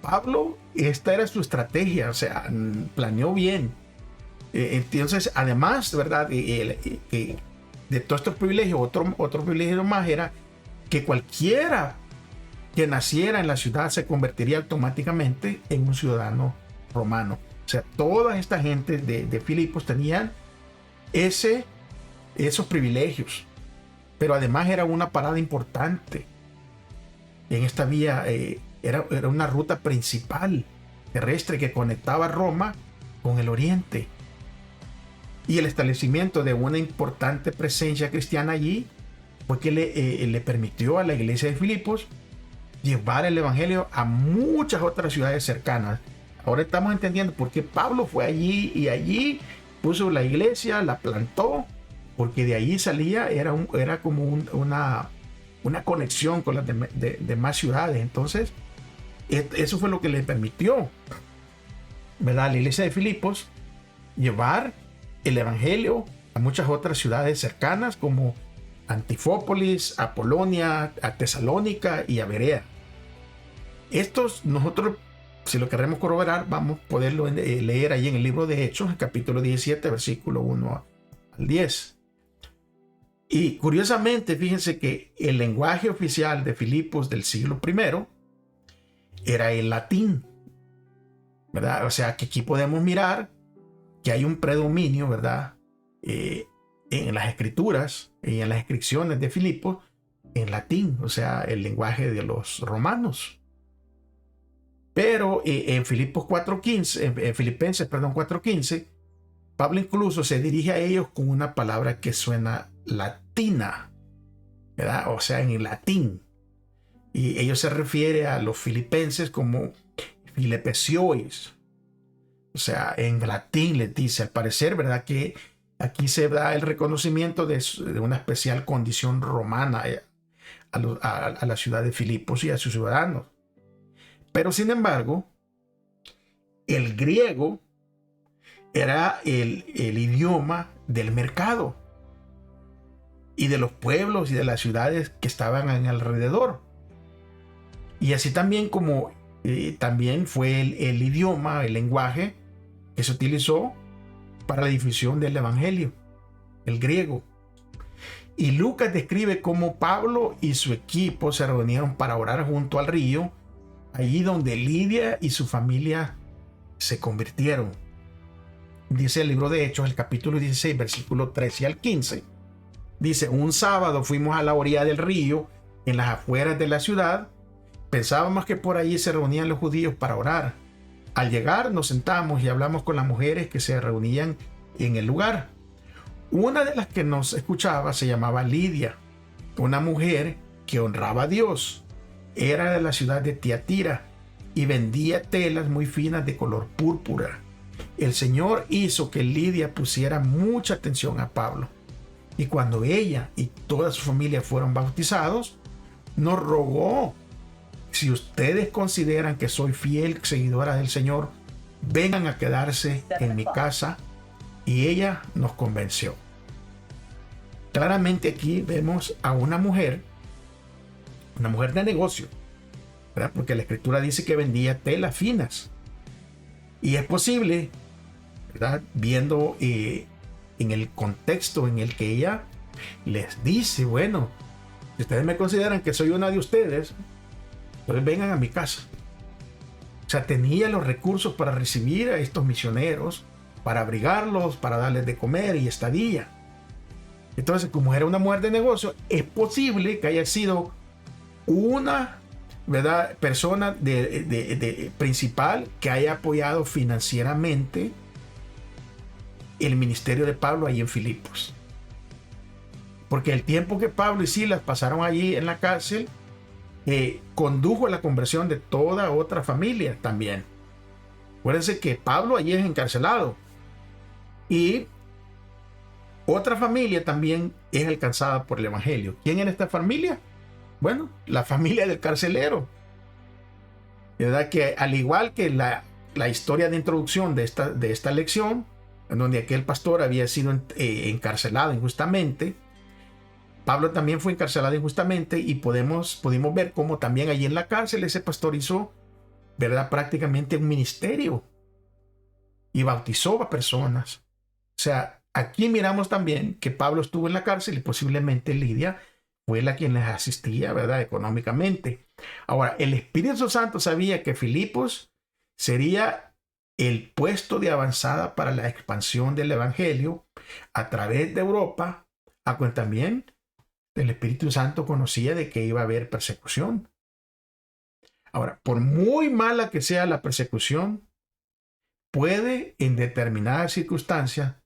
Pablo, esta era su estrategia, o sea, planeó bien. Entonces, además, ¿verdad?, de todos estos privilegios, otro privilegio más era que cualquiera que naciera en la ciudad se convertiría automáticamente en un ciudadano romano. O sea, toda esta gente de Filipos tenían esos privilegios. Pero además era una parada importante en esta vía. Era una ruta principal terrestre que conectaba Roma con el Oriente. Y el establecimiento de una importante presencia cristiana allí fue que le permitió a la iglesia de Filipos llevar el evangelio a muchas otras ciudades cercanas. Ahora estamos entendiendo por qué Pablo fue allí y allí puso la iglesia, la plantó, porque de allí salía, era como una conexión con las demás ciudades. Entonces, eso fue lo que le permitió, ¿verdad?, a la iglesia de Filipos llevar el evangelio a muchas otras ciudades cercanas como Antifópolis, a Polonia, a Tesalónica y a Berea. Estos nosotros, si lo queremos corroborar, vamos a poderlo leer ahí en el libro de Hechos, el capítulo 17, versículo 1 al 10. Y curiosamente, fíjense que el lenguaje oficial de Filipos del siglo I era el latín, ¿verdad? O sea, que aquí podemos mirar que hay un predominio, ¿verdad?, en las escrituras y en las inscripciones de Filipos en latín, o sea, el lenguaje de los romanos. Pero en Filipenses 4:15, Pablo incluso se dirige a ellos con una palabra que suena latina, ¿verdad? O sea, en latín. Y ellos se refiere a los filipenses como Filepesiois. O sea, en latín les dice, al parecer, ¿verdad?, que aquí se da el reconocimiento de una especial condición romana a la ciudad de Filipos y a sus ciudadanos. Pero sin embargo, el griego era el idioma del mercado y de los pueblos y de las ciudades que estaban en alrededor. Y así también como también fue el idioma, el lenguaje que se utilizó para la difusión del evangelio, el griego. Y Lucas describe cómo Pablo y su equipo se reunieron para orar junto al río allí donde Lidia y su familia se convirtieron. Dice el libro de Hechos, el capítulo 16, versículo 13 al 15. Dice: un sábado fuimos a la orilla del río, en las afueras de la ciudad. Pensábamos que por allí se reunían los judíos para orar. Al llegar nos sentamos y hablamos con las mujeres que se reunían en el lugar. Una de las que nos escuchaba se llamaba Lidia, una mujer que honraba a Dios. Era de la ciudad de Tiatira y vendía telas muy finas de color púrpura. El Señor hizo que Lidia pusiera mucha atención a Pablo. Y cuando ella y toda su familia fueron bautizados, nos rogó: si ustedes consideran que soy fiel seguidora del Señor, vengan a quedarse en mi casa. Y ella nos convenció. Claramente aquí vemos a una mujer de negocio, ¿verdad? Porque la Escritura dice que vendía telas finas. Y es posible, ¿verdad?, viendo en el contexto en el que ella les dice: bueno, si ustedes me consideran que soy una de ustedes, pues vengan a mi casa. O sea, tenía los recursos para recibir a estos misioneros, para abrigarlos, para darles de comer y estadía. Entonces, como era una mujer de negocio, es posible que haya sido una, ¿verdad?, persona principal que haya apoyado financieramente el ministerio de Pablo ahí en Filipos. Porque el tiempo que Pablo y Silas pasaron allí en la cárcel condujo a la conversión de toda otra familia también. Acuérdense que Pablo allí es encarcelado y otra familia también es alcanzada por el evangelio. ¿Quién era esta familia? Bueno, la familia del carcelero. ¿Verdad? Que al igual que la historia de introducción de esta lección, en donde aquel pastor había sido encarcelado injustamente, Pablo también fue encarcelado injustamente, y pudimos ver cómo también allí en la cárcel ese pastor hizo, ¿verdad?, prácticamente un ministerio y bautizó a personas. O sea, aquí miramos también que Pablo estuvo en la cárcel y posiblemente Lidia fue la quien les asistía, ¿verdad?, económicamente. Ahora, el Espíritu Santo sabía que Filipos sería el puesto de avanzada para la expansión del evangelio a través de Europa, a quien también el Espíritu Santo conocía de que iba a haber persecución. Ahora, por muy mala que sea la persecución, puede en determinadas circunstancias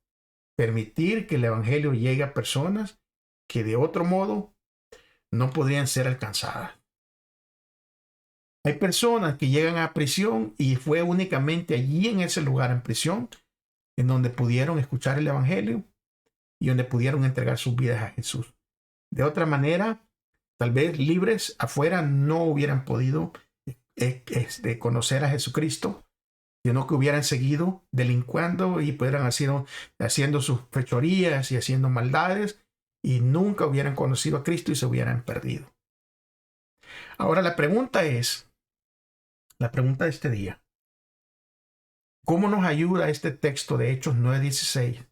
permitir que el evangelio llegue a personas que de otro modo no podrían ser alcanzadas. Hay personas que llegan a prisión y fue únicamente allí en ese lugar, en prisión, en donde pudieron escuchar el evangelio y donde pudieron entregar sus vidas a Jesús. De otra manera, tal vez libres afuera no hubieran podido conocer a Jesucristo, sino que hubieran seguido delincuendo y pudieran haciendo sus fechorías y haciendo maldades, y nunca hubieran conocido a Cristo y se hubieran perdido. Ahora la pregunta de este día: ¿cómo nos ayuda este texto de Hechos 9:16?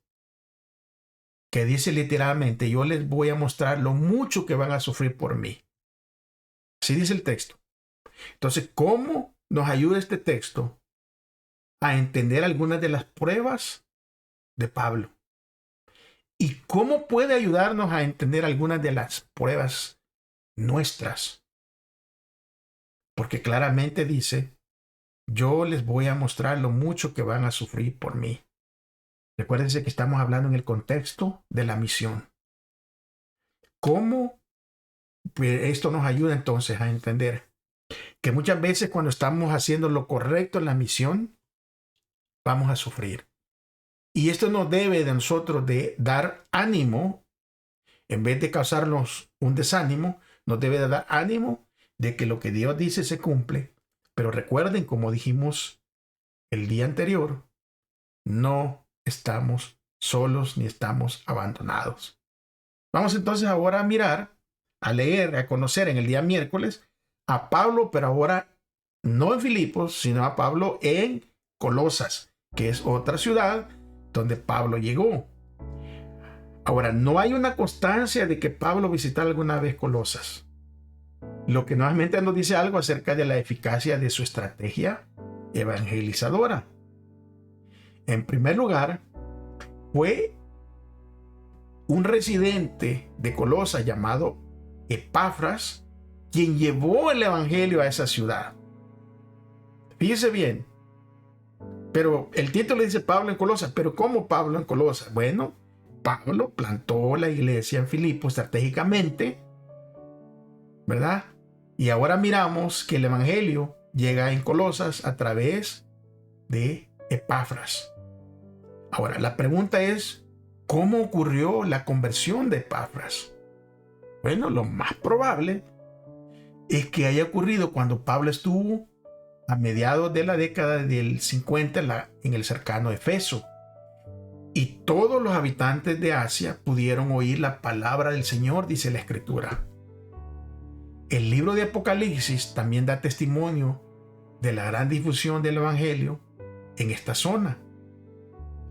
Que dice literalmente: yo les voy a mostrar lo mucho que van a sufrir por mí. Así dice el texto. Entonces, ¿cómo nos ayuda este texto a entender algunas de las pruebas de Pablo? ¿Y cómo puede ayudarnos a entender algunas de las pruebas nuestras? Porque claramente dice: yo les voy a mostrar lo mucho que van a sufrir por mí. Recuérdense que estamos hablando en el contexto de la misión. ¿Cómo esto nos ayuda entonces a entender que muchas veces cuando estamos haciendo lo correcto en la misión, vamos a sufrir? Y esto nos debe de nosotros de dar ánimo, en vez de causarnos un desánimo, nos debe de dar ánimo de que lo que Dios dice se cumple. Pero recuerden, como dijimos el día anterior, no estamos solos ni estamos abandonados. Vamos entonces ahora a mirar, a leer, a conocer en el día miércoles a Pablo, pero ahora no en Filipos, sino a Pablo en Colosas, que es otra ciudad donde Pablo llegó. Ahora, no hay una constancia de que Pablo visitara alguna vez Colosas. lo que nuevamente nos dice algo acerca de la eficacia de su estrategia evangelizadora. En primer lugar, fue un residente de Colosas llamado Epafras quien llevó el evangelio a esa ciudad. Fíjese bien, pero el título dice Pablo en Colosas, pero ¿cómo Pablo en Colosas? Bueno, Pablo plantó la iglesia en Filipo estratégicamente, ¿verdad? Y ahora miramos que el evangelio llega en Colosas a través de Epafras. Ahora, la pregunta es, ¿cómo ocurrió la conversión de Epafras? Bueno, lo más probable es que haya ocurrido cuando Pablo estuvo a mediados de la década del 50 en el cercano Efeso. Y todos los habitantes de Asia pudieron oír la palabra del Señor, dice la Escritura. El libro de Apocalipsis también da testimonio de la gran difusión del Evangelio en esta zona.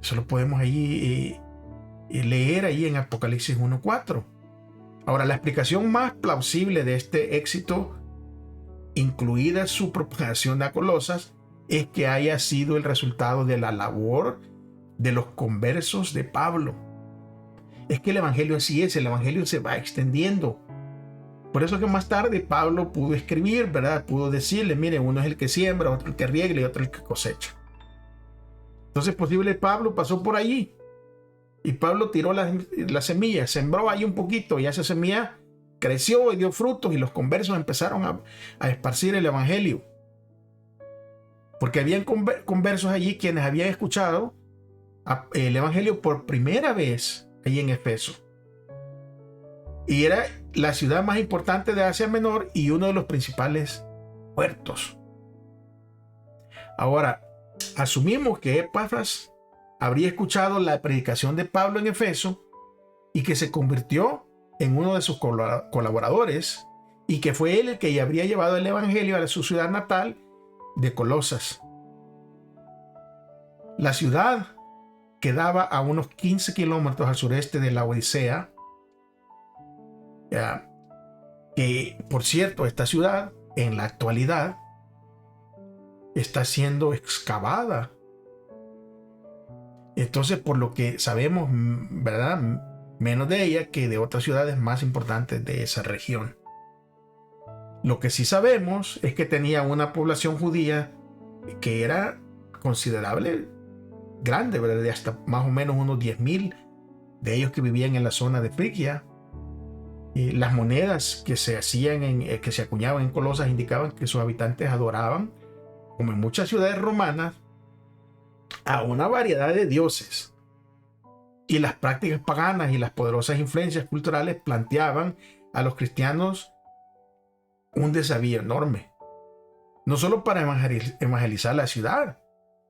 Eso lo podemos leer ahí en Apocalipsis 1:4. Ahora, la explicación más plausible de este éxito, incluida su propagación a Colosas, es que haya sido el resultado de la labor de los conversos de Pablo. Es que el Evangelio así es, el Evangelio se va extendiendo. Por eso que más tarde Pablo pudo escribir, ¿verdad? Pudo decirle, mire, uno es el que siembra, otro el que riega y otro el que cosecha. Entonces, posible Pablo pasó por allí y Pablo tiró la semilla, sembró ahí un poquito y esa semilla creció y dio frutos y los conversos empezaron a esparcir el Evangelio. Porque habían conversos allí quienes habían escuchado el Evangelio por primera vez allí en Efeso. Y era la ciudad más importante de Asia Menor y uno de los principales puertos. Ahora, asumimos que Epafras habría escuchado la predicación de Pablo en Efeso y que se convirtió en uno de sus colaboradores y que fue él el que habría llevado el Evangelio a su ciudad natal de Colosas. La ciudad quedaba a unos 15 kilómetros al sureste de la Odisea, que por cierto, esta ciudad en la actualidad está siendo excavada. Entonces, por lo que sabemos, ¿verdad?, menos de ella que de otras ciudades más importantes de esa región. Lo que sí sabemos es que tenía una población judía que era considerable, grande, ¿verdad?, de hasta más o menos unos 10,000 de ellos que vivían en la zona de Frigia. Las monedas que se acuñaban en Colosas indicaban que sus habitantes adoraban, como en muchas ciudades romanas, a una variedad de dioses. Y las prácticas paganas y las poderosas influencias culturales planteaban a los cristianos un desafío enorme, no solo para evangelizar la ciudad,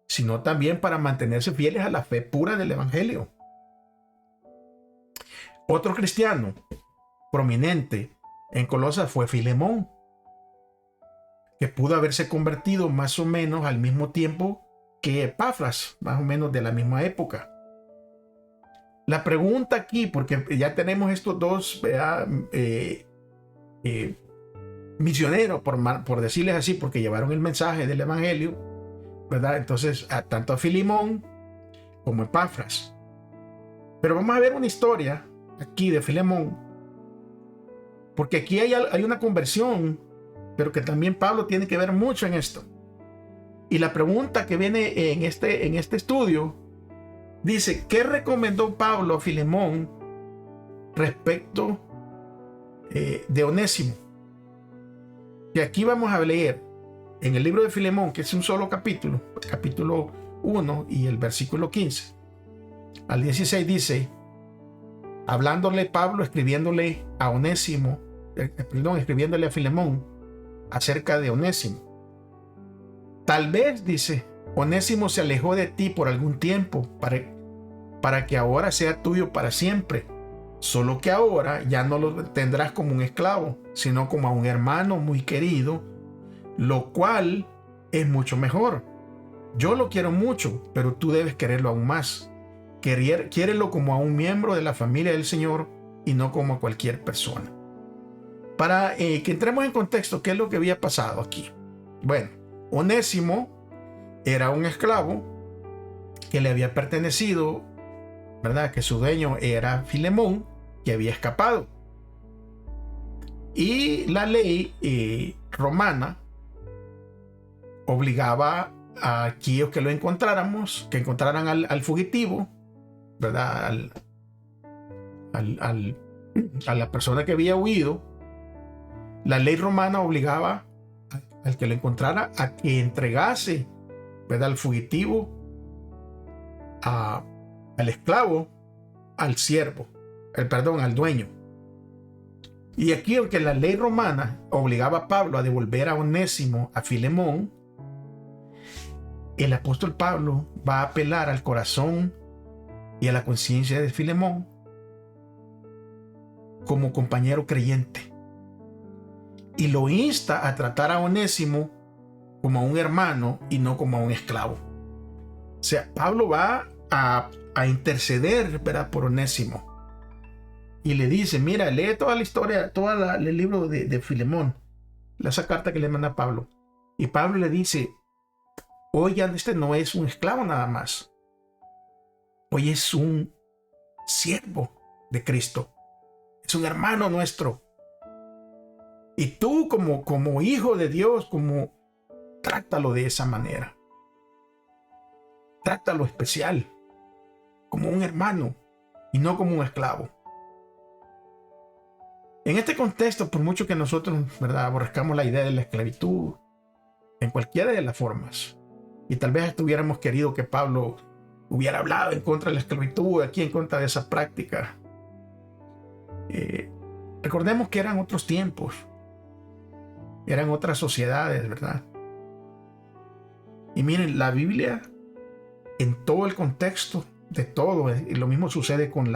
sino también para mantenerse fieles a la fe pura del Evangelio. Otro cristiano prominente en Colosas fue Filemón, que pudo haberse convertido más o menos al mismo tiempo que Epafras, más o menos de la misma época. La pregunta aquí, porque ya tenemos estos dos misioneros, por decirles así, porque llevaron el mensaje del Evangelio, ¿verdad? Entonces, tanto a Filemón como a Epafras. Pero vamos a ver una historia aquí de Filemón, porque aquí hay una conversión, pero que también Pablo tiene que ver mucho en esto. Y la pregunta que viene en este estudio dice, ¿qué recomendó Pablo a Filemón respecto de Onésimo? Y aquí vamos a leer en el libro de Filemón, que es un solo capítulo, capítulo 1 y el versículo 15 al 16 dice, hablándole Pablo, escribiéndole a Filemón acerca de Onésimo. Tal vez, dice, Onésimo se alejó de ti por algún tiempo para que ahora sea tuyo para siempre. Solo que ahora ya no lo tendrás como un esclavo, sino como a un hermano muy querido, lo cual es mucho mejor. Yo lo quiero mucho, pero tú debes quererlo aún más. Quiérelo como a un miembro de la familia del Señor y no como a cualquier persona. Para que entremos en contexto, ¿qué es lo que había pasado aquí? Bueno, Onésimo era un esclavo que le había pertenecido, ¿verdad? Que su dueño era Filemón, que había escapado. Y la ley romana obligaba a aquellos que lo encontraran al fugitivo, ¿verdad? A la persona que había huido. La ley romana obligaba al que lo encontrara a que entregase, ¿verdad?, al fugitivo, al esclavo, al siervo, al dueño. Y aquí, aunque la ley romana obligaba a Pablo a devolver a Onésimo a Filemón, el apóstol Pablo va a apelar al corazón y a la conciencia de Filemón como compañero creyente, y lo insta a tratar a Onésimo como a un hermano y no como a un esclavo. O sea, Pablo va a interceder, ¿verdad?, por Onésimo, y le dice: mira, lee toda la historia, el libro de Filemón, esa carta que le manda a Pablo. Y Pablo le dice: oigan, este no es un esclavo nada más, hoy es un siervo de Cristo, es un hermano nuestro. Y tú como hijo de Dios, trátalo de esa manera. Trátalo especial, como un hermano y no como un esclavo. En este contexto, por mucho que nosotros, ¿verdad?, aborrezcamos la idea de la esclavitud en cualquiera de las formas, y tal vez hubiéramos querido que Pablo hubiera hablado en contra de la esclavitud, aquí en contra de esa práctica, recordemos que eran otros tiempos, eran otras sociedades, ¿verdad? Y miren, la Biblia, en todo el contexto de todo, y lo mismo sucede con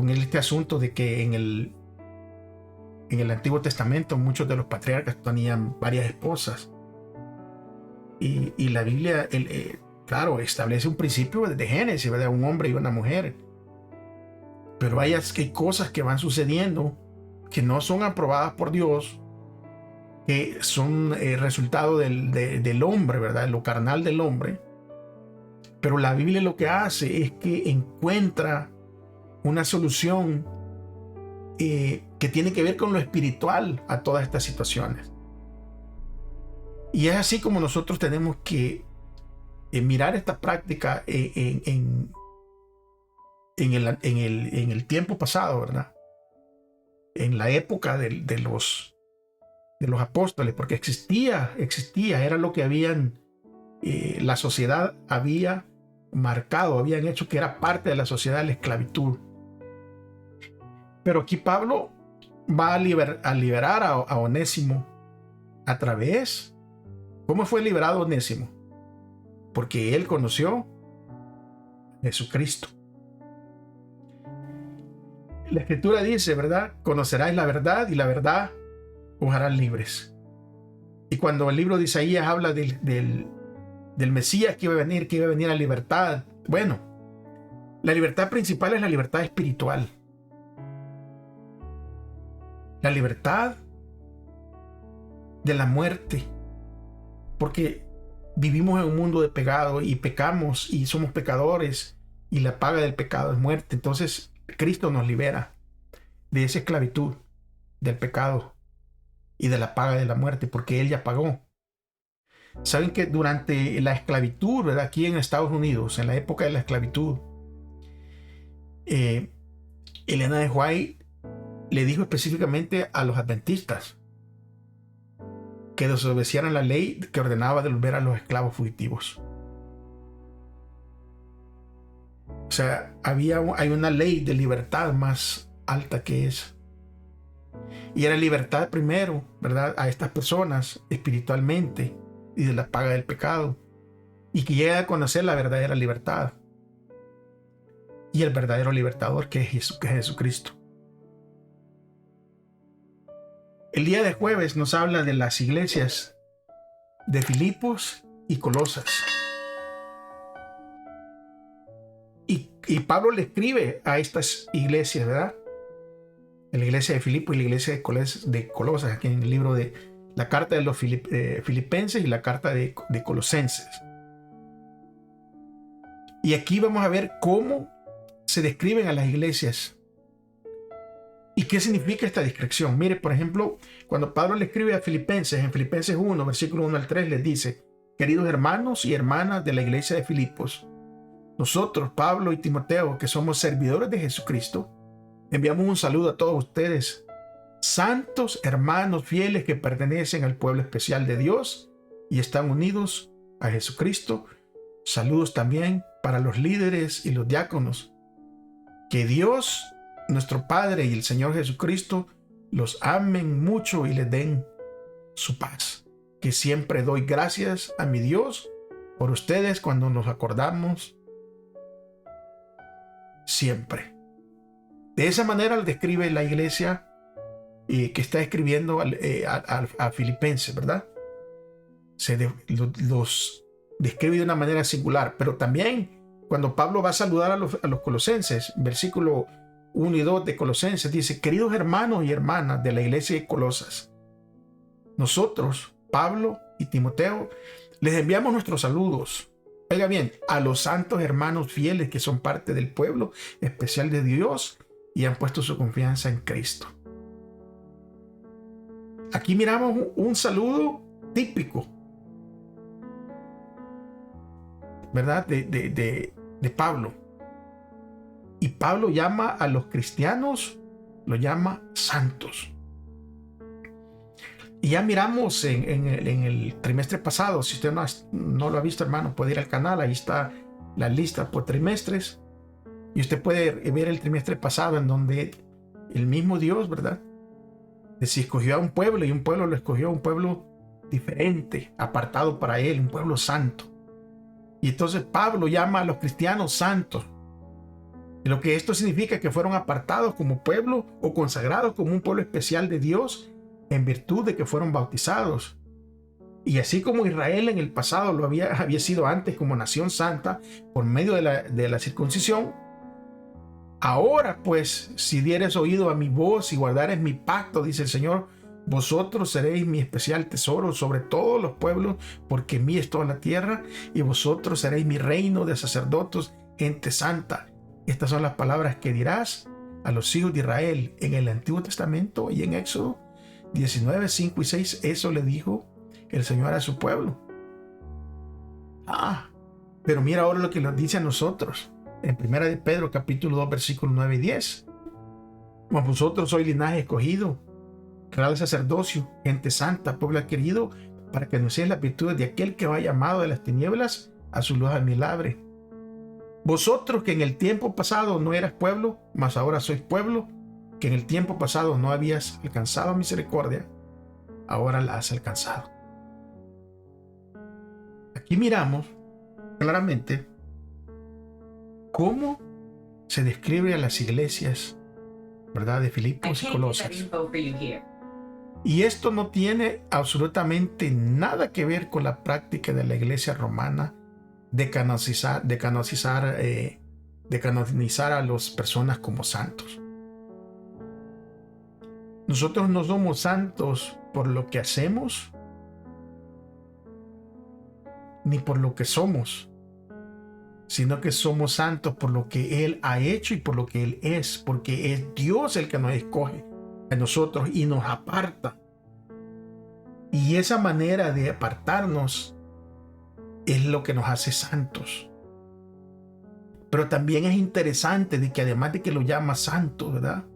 este asunto de que en el Antiguo Testamento muchos de los patriarcas tenían varias esposas. Y la Biblia, claro, establece un principio de Génesis, ¿verdad? Un hombre y una mujer. Pero hay cosas que van sucediendo que no son aprobadas por Dios, que son resultado del hombre, ¿verdad? Lo carnal del hombre. Pero la Biblia lo que hace es que encuentra una solución que tiene que ver con lo espiritual a todas estas situaciones. Y es así como nosotros tenemos que mirar esta práctica en el tiempo pasado, ¿verdad? En la época de los apóstoles, porque existía, era lo que la sociedad había marcado, habían hecho que era parte de la sociedad la esclavitud. Pero aquí Pablo va a liberar a Onésimo a través. ¿Cómo fue liberado Onésimo? Porque él conoció a Jesucristo. La Escritura dice, ¿verdad? Conoceráis la verdad y la verdad os hará libres. Y cuando el libro de Isaías habla del Mesías que iba a venir a libertad, bueno, la libertad principal es la libertad espiritual. La libertad de la muerte, porque vivimos en un mundo de pecado y pecamos y somos pecadores y la paga del pecado es muerte. Entonces Cristo nos libera de esa esclavitud, del pecado y de la paga de la muerte, porque Él ya pagó. Saben que durante la esclavitud, ¿verdad?, aquí en Estados Unidos, en la época de la esclavitud, Elena de White le dijo específicamente a los adventistas que desobedecieran la ley que ordenaba devolver a los esclavos fugitivos. O sea, hay una ley de libertad más alta que esa. Y era libertad primero, ¿verdad?, a estas personas espiritualmente y de la paga del pecado. Y que lleguen a conocer la verdadera libertad. Y el verdadero libertador que es Jesucristo. El día de jueves nos habla de las iglesias de Filipos y Colosas. Y Pablo le escribe a estas iglesias, ¿verdad? en la iglesia de Filipos y la iglesia de Colosas, aquí en el libro de la carta de los Filipenses y la carta de Colosenses. Y aquí vamos a ver cómo se describen a las iglesias y qué significa esta descripción. Mire, por ejemplo, cuando Pablo le escribe a Filipenses, en Filipenses 1, versículo 1 al 3, les dice: queridos hermanos y hermanas de la iglesia de Filipos, nosotros, Pablo y Timoteo, que somos servidores de Jesucristo, enviamos un saludo a todos ustedes, santos hermanos fieles que pertenecen al pueblo especial de Dios y están unidos a Jesucristo. Saludos también para los líderes y los diáconos. Que Dios, nuestro Padre y el Señor Jesucristo los amen mucho y les den su paz. Que siempre doy gracias a mi Dios por ustedes cuando nos acordamos siempre. De esa manera lo describe la iglesia que está escribiendo a Filipenses, ¿verdad? Los describe de una manera singular, pero también cuando Pablo va a saludar a los colosenses, versículo 1 y 2 de Colosenses, dice: queridos hermanos y hermanas de la iglesia de Colosas, nosotros, Pablo y Timoteo, les enviamos nuestros saludos. Oiga bien, a los santos hermanos fieles que son parte del pueblo especial de Dios y han puesto su confianza en Cristo. Aquí miramos un saludo típico, ¿verdad? De Pablo. Y Pablo llama a los cristianos, lo llama santos. Y ya miramos en el trimestre pasado, si usted no lo ha visto, hermano, puede ir al canal, ahí está la lista por trimestres. Y usted puede ver el trimestre pasado en donde el mismo Dios, ¿verdad? Se escogió a un pueblo y un pueblo lo escogió a un pueblo diferente, apartado para él, un pueblo santo. Y entonces Pablo llama a los cristianos santos. Y lo que esto significa que fueron apartados como pueblo o consagrados como un pueblo especial de Dios en virtud de que fueron bautizados. Y así como Israel en el pasado lo había sido antes como nación santa por medio de la circuncisión, ahora pues, si dieres oído a mi voz y guardares mi pacto, dice el Señor, vosotros seréis mi especial tesoro sobre todos los pueblos, porque mí es toda la tierra, y vosotros seréis mi reino de sacerdotes, gente santa. Estas son las palabras que dirás a los hijos de Israel en el Antiguo Testamento y en Éxodo 19, 5 y 6. Eso le dijo el Señor a su pueblo. Pero mira ahora lo que nos dice a nosotros en 1 de Pedro capítulo 2 versículos 9 y 10. Mas vosotros sois linaje escogido, real sacerdocio, gente santa, pueblo adquirido, para que anunciéis las virtudes de aquel que va llamado de las tinieblas a su luz admirable. Vosotros que en el tiempo pasado no eras pueblo, mas ahora sois pueblo, que en el tiempo pasado no habías alcanzado misericordia, ahora la has alcanzado. Aquí miramos claramente cómo se describe a las iglesias, ¿verdad?, de Filipos y Colosas. Y esto no tiene absolutamente nada que ver con la práctica de la iglesia romana de canonizar a las personas como santos. Nosotros no somos santos por lo que hacemos, ni por lo que somos, sino que somos santos por lo que Él ha hecho y por lo que Él es, porque es Dios el que nos escoge a nosotros y nos aparta. Y esa manera de apartarnos es lo que nos hace santos. Pero también es interesante de que además de que lo llama santo, ¿verdad?,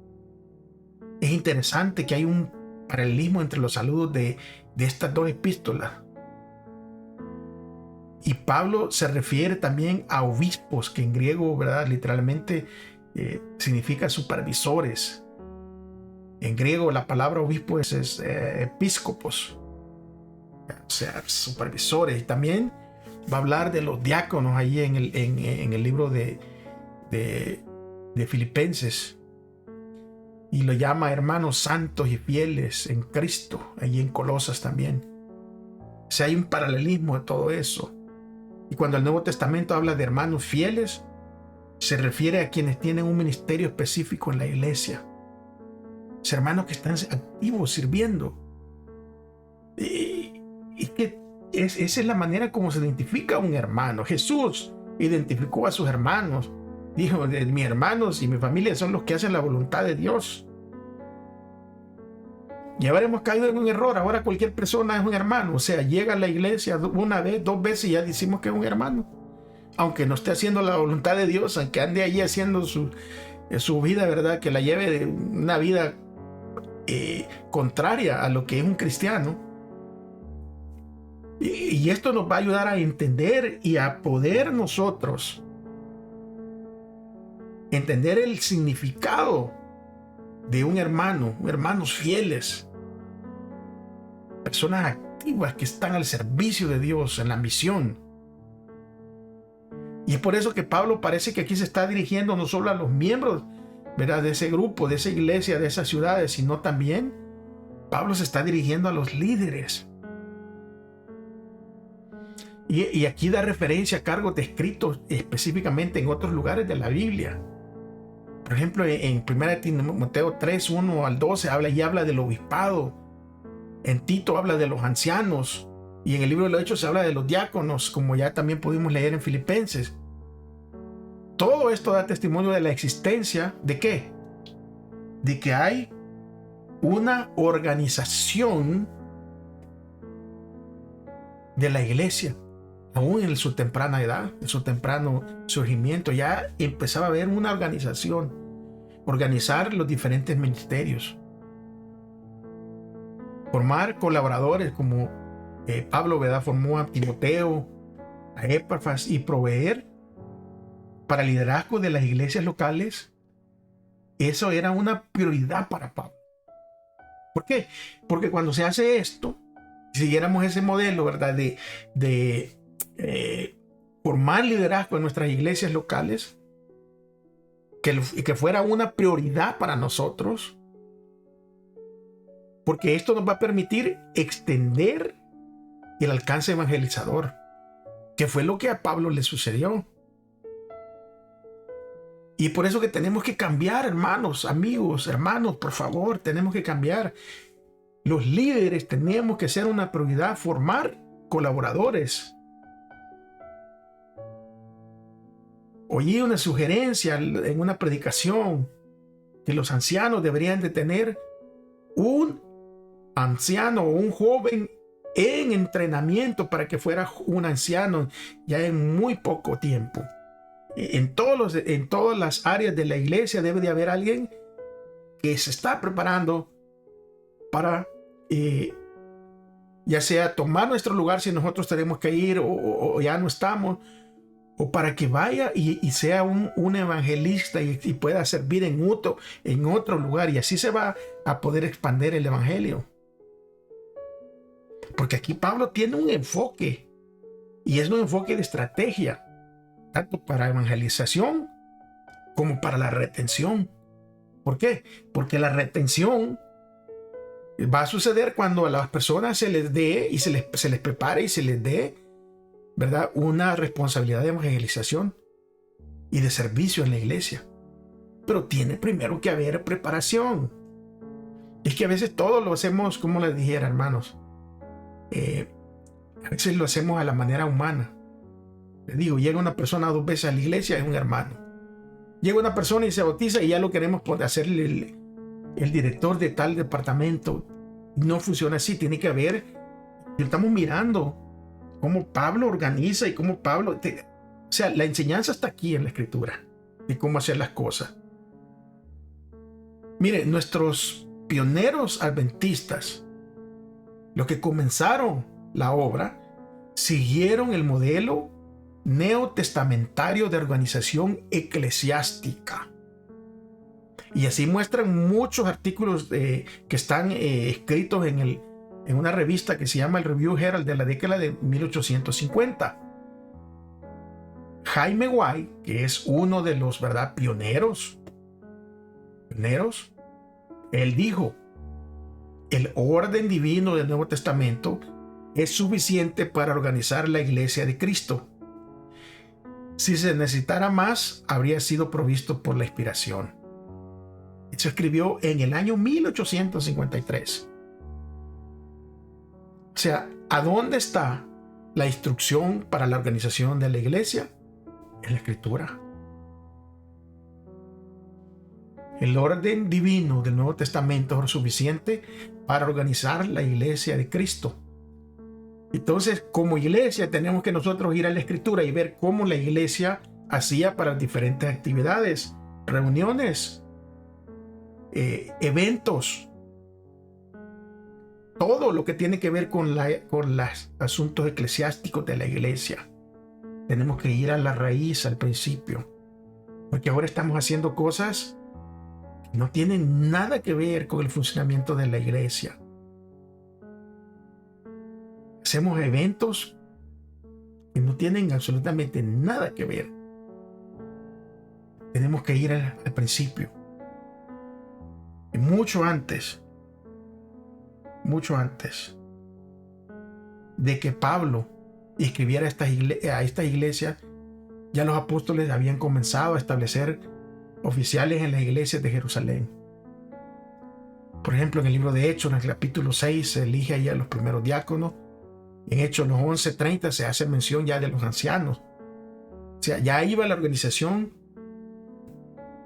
es interesante que hay un paralelismo entre los saludos de estas dos epístolas. Y Pablo se refiere también a obispos, que en griego, ¿verdad?, literalmente significa supervisores. En griego la palabra obispo es episcopos, o sea, supervisores. Y también va a hablar de los diáconos ahí en el libro de Filipenses. Y lo llama hermanos santos y fieles en Cristo, allí en Colosas también. O sea, hay un paralelismo de todo eso. Y cuando el Nuevo Testamento habla de hermanos fieles, se refiere a quienes tienen un ministerio específico en la iglesia. hermanos que están activos sirviendo. Y que esa es la manera como se identifica a un hermano. Jesús identificó a sus hermanos. Dijo, mis hermanos y mi familia son los que hacen la voluntad de Dios. Y ahora hemos caído en un error. Ahora cualquier persona es un hermano. O sea, llega a la iglesia una vez, 2 veces y ya decimos que es un hermano. Aunque no esté haciendo la voluntad de Dios, aunque ande allí haciendo su vida, ¿verdad? Que la lleve de una vida contraria a lo que es un cristiano. Y esto nos va a ayudar a entender y a poder nosotros entender el significado de un hermano, hermanos fieles, personas activas que están al servicio de Dios en la misión. Y es por eso que Pablo parece que aquí se está dirigiendo no solo a los miembros, ¿verdad?, de ese grupo, de esa iglesia, de esas ciudades, sino también Pablo se está dirigiendo a los líderes. Y aquí da referencia a cargos descritos específicamente en otros lugares de la Biblia. Por ejemplo, en 1 Timoteo 3, 1 al 12 habla del obispado. En Tito habla de los ancianos. Y en el libro de los Hechos se habla de los diáconos, como ya también pudimos leer en Filipenses. Todo esto da testimonio de la existencia ¿de qué? De que hay una organización de la iglesia. Aún en su temprana edad, en su temprano surgimiento, ya empezaba a haber una organización, organizar los diferentes ministerios, formar colaboradores como Pablo, ¿verdad?, formó a Timoteo, a Epafras, y proveer para el liderazgo de las iglesias locales. Eso era una prioridad para Pablo. ¿Por qué? Porque cuando se hace esto, si siguiéramos ese modelo, ¿verdad?, de formar liderazgo en nuestras iglesias locales, que fuera una prioridad para nosotros, porque esto nos va a permitir extender el alcance evangelizador, que fue lo que a Pablo le sucedió. Y por eso que tenemos que cambiar, hermanos, amigos, hermanos, por favor, tenemos que cambiar. Los líderes tenemos que ser una prioridad, formar colaboradores. Oí una sugerencia en una predicación que los ancianos deberían de tener un anciano o un joven en entrenamiento para que fuera un anciano ya en muy poco tiempo. En todas las áreas de la iglesia debe de haber alguien que se está preparando para ya sea tomar nuestro lugar si nosotros tenemos que ir o ya no estamos, o para que vaya y sea un evangelista y pueda servir en otro lugar, y así se va a poder expandir el evangelio. Porque aquí Pablo tiene un enfoque, y es un enfoque de estrategia, tanto para evangelización como para la retención. ¿Por qué? Porque la retención va a suceder cuando a las personas se les dé y se les prepare y se les dé, ¿verdad?, una responsabilidad de evangelización y de servicio en la iglesia. Pero tiene primero que haber preparación. Es que a veces todo lo hacemos, como les dijera, hermanos, a veces lo hacemos a la manera humana. Les digo, llega una persona 2 veces a la iglesia, es un hermano. Llega una persona y se bautiza y ya lo queremos hacerle el director de tal departamento. No funciona así, tiene que haber. Estamos mirando cómo Pablo organiza y cómo Pablo... o sea, la enseñanza está aquí en la Escritura de cómo hacer las cosas. Mire, nuestros pioneros adventistas, los que comenzaron la obra, siguieron el modelo neotestamentario de organización eclesiástica. Y así muestran muchos artículos que están escritos en una revista que se llama el Review Herald de la década de 1850. Jaime White, que es uno de los, ¿verdad?, pioneros, él dijo: el orden divino del Nuevo Testamento es suficiente para organizar la iglesia de Cristo. Si se necesitara más, habría sido provisto por la inspiración. Esa se escribió en el año 1853. O sea, ¿a dónde está la instrucción para la organización de la iglesia? En la Escritura. El orden divino del Nuevo Testamento es suficiente para organizar la iglesia de Cristo. Entonces, como iglesia, tenemos que nosotros ir a la Escritura y ver cómo la iglesia hacía para diferentes actividades, reuniones, eventos, todo lo que tiene que ver con los asuntos eclesiásticos de la iglesia. Tenemos que ir a la raíz, al principio, porque ahora estamos haciendo cosas que no tienen nada que ver con el funcionamiento de la iglesia. Hacemos eventos que no tienen absolutamente nada que ver. Tenemos que ir al principio. Y mucho antes de que Pablo escribiera a estas iglesias, ya los apóstoles habían comenzado a establecer oficiales en las iglesias de Jerusalén. Por ejemplo, en el libro de Hechos, en el capítulo 6, se elige ahí a los primeros diáconos. En Hechos los 11:30 se hace mención ya de los ancianos. O sea, ya iba la organización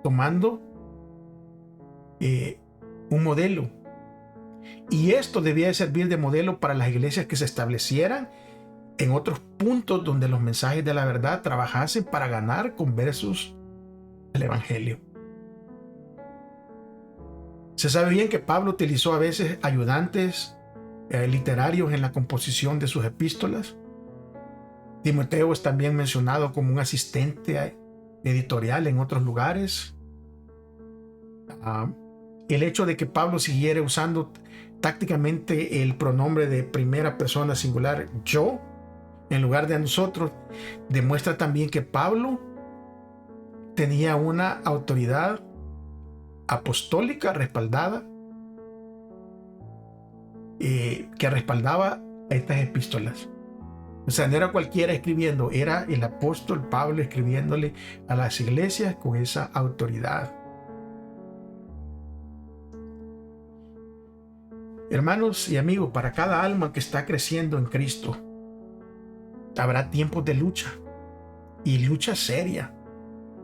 tomando un modelo. Y esto debía de servir de modelo para las iglesias que se establecieran en otros puntos donde los mensajes de la verdad trabajasen para ganar conversos al Evangelio. Se sabe bien que Pablo utilizó a veces ayudantes literarios en la composición de sus epístolas. Timoteo es también mencionado como un asistente editorial en otros lugares. El hecho de que Pablo siguiera usando tácticamente el pronombre de primera persona singular, yo, en lugar de a nosotros, demuestra también que Pablo tenía una autoridad apostólica respaldada, que respaldaba estas epístolas. O sea, no era cualquiera escribiendo, era el apóstol Pablo escribiéndole a las iglesias con esa autoridad. Hermanos y amigos, para cada alma que está creciendo en Cristo, habrá tiempos de lucha, y lucha seria,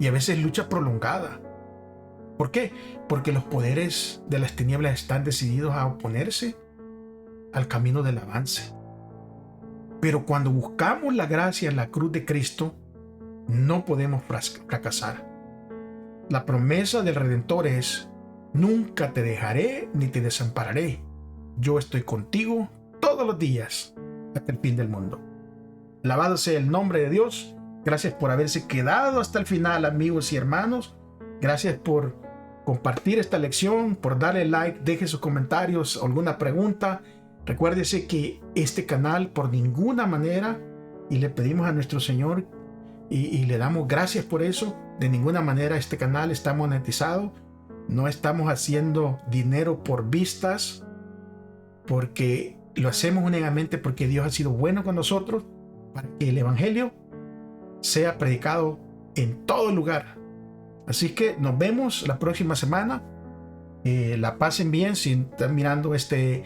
y a veces lucha prolongada. ¿Por qué? Porque los poderes de las tinieblas están decididos a oponerse al camino del avance. Pero cuando buscamos la gracia en la cruz de Cristo, no podemos fracasar. La promesa del Redentor es: nunca te dejaré ni te desampararé. Yo estoy contigo todos los días hasta el fin del mundo. Alabado sea el nombre de Dios. Gracias por haberse quedado hasta el final, amigos y hermanos. Gracias por compartir esta lección, por darle like, deje sus comentarios, alguna pregunta. Recuérdese que este canal por ninguna manera, y le pedimos a nuestro Señor y le damos gracias por eso, de ninguna manera este canal está monetizado. No estamos haciendo dinero por vistas, porque lo hacemos únicamente porque Dios ha sido bueno con nosotros, para que el Evangelio sea predicado en todo lugar. Así que nos vemos la próxima semana. La pasen bien. Si están mirando este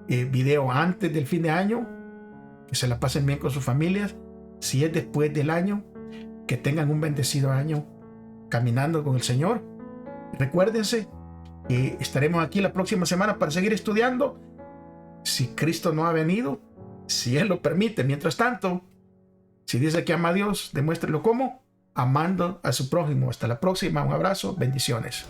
video antes del fin de año, que se la pasen bien con sus familias. Si es después del año, que tengan un bendecido año caminando con el Señor. Recuérdense que estaremos aquí la próxima semana para seguir estudiando. Si Cristo no ha venido, si Él lo permite. Mientras tanto, si dice que ama a Dios, demuéstrelo cómo, amando a su prójimo. Hasta la próxima. Un abrazo. Bendiciones.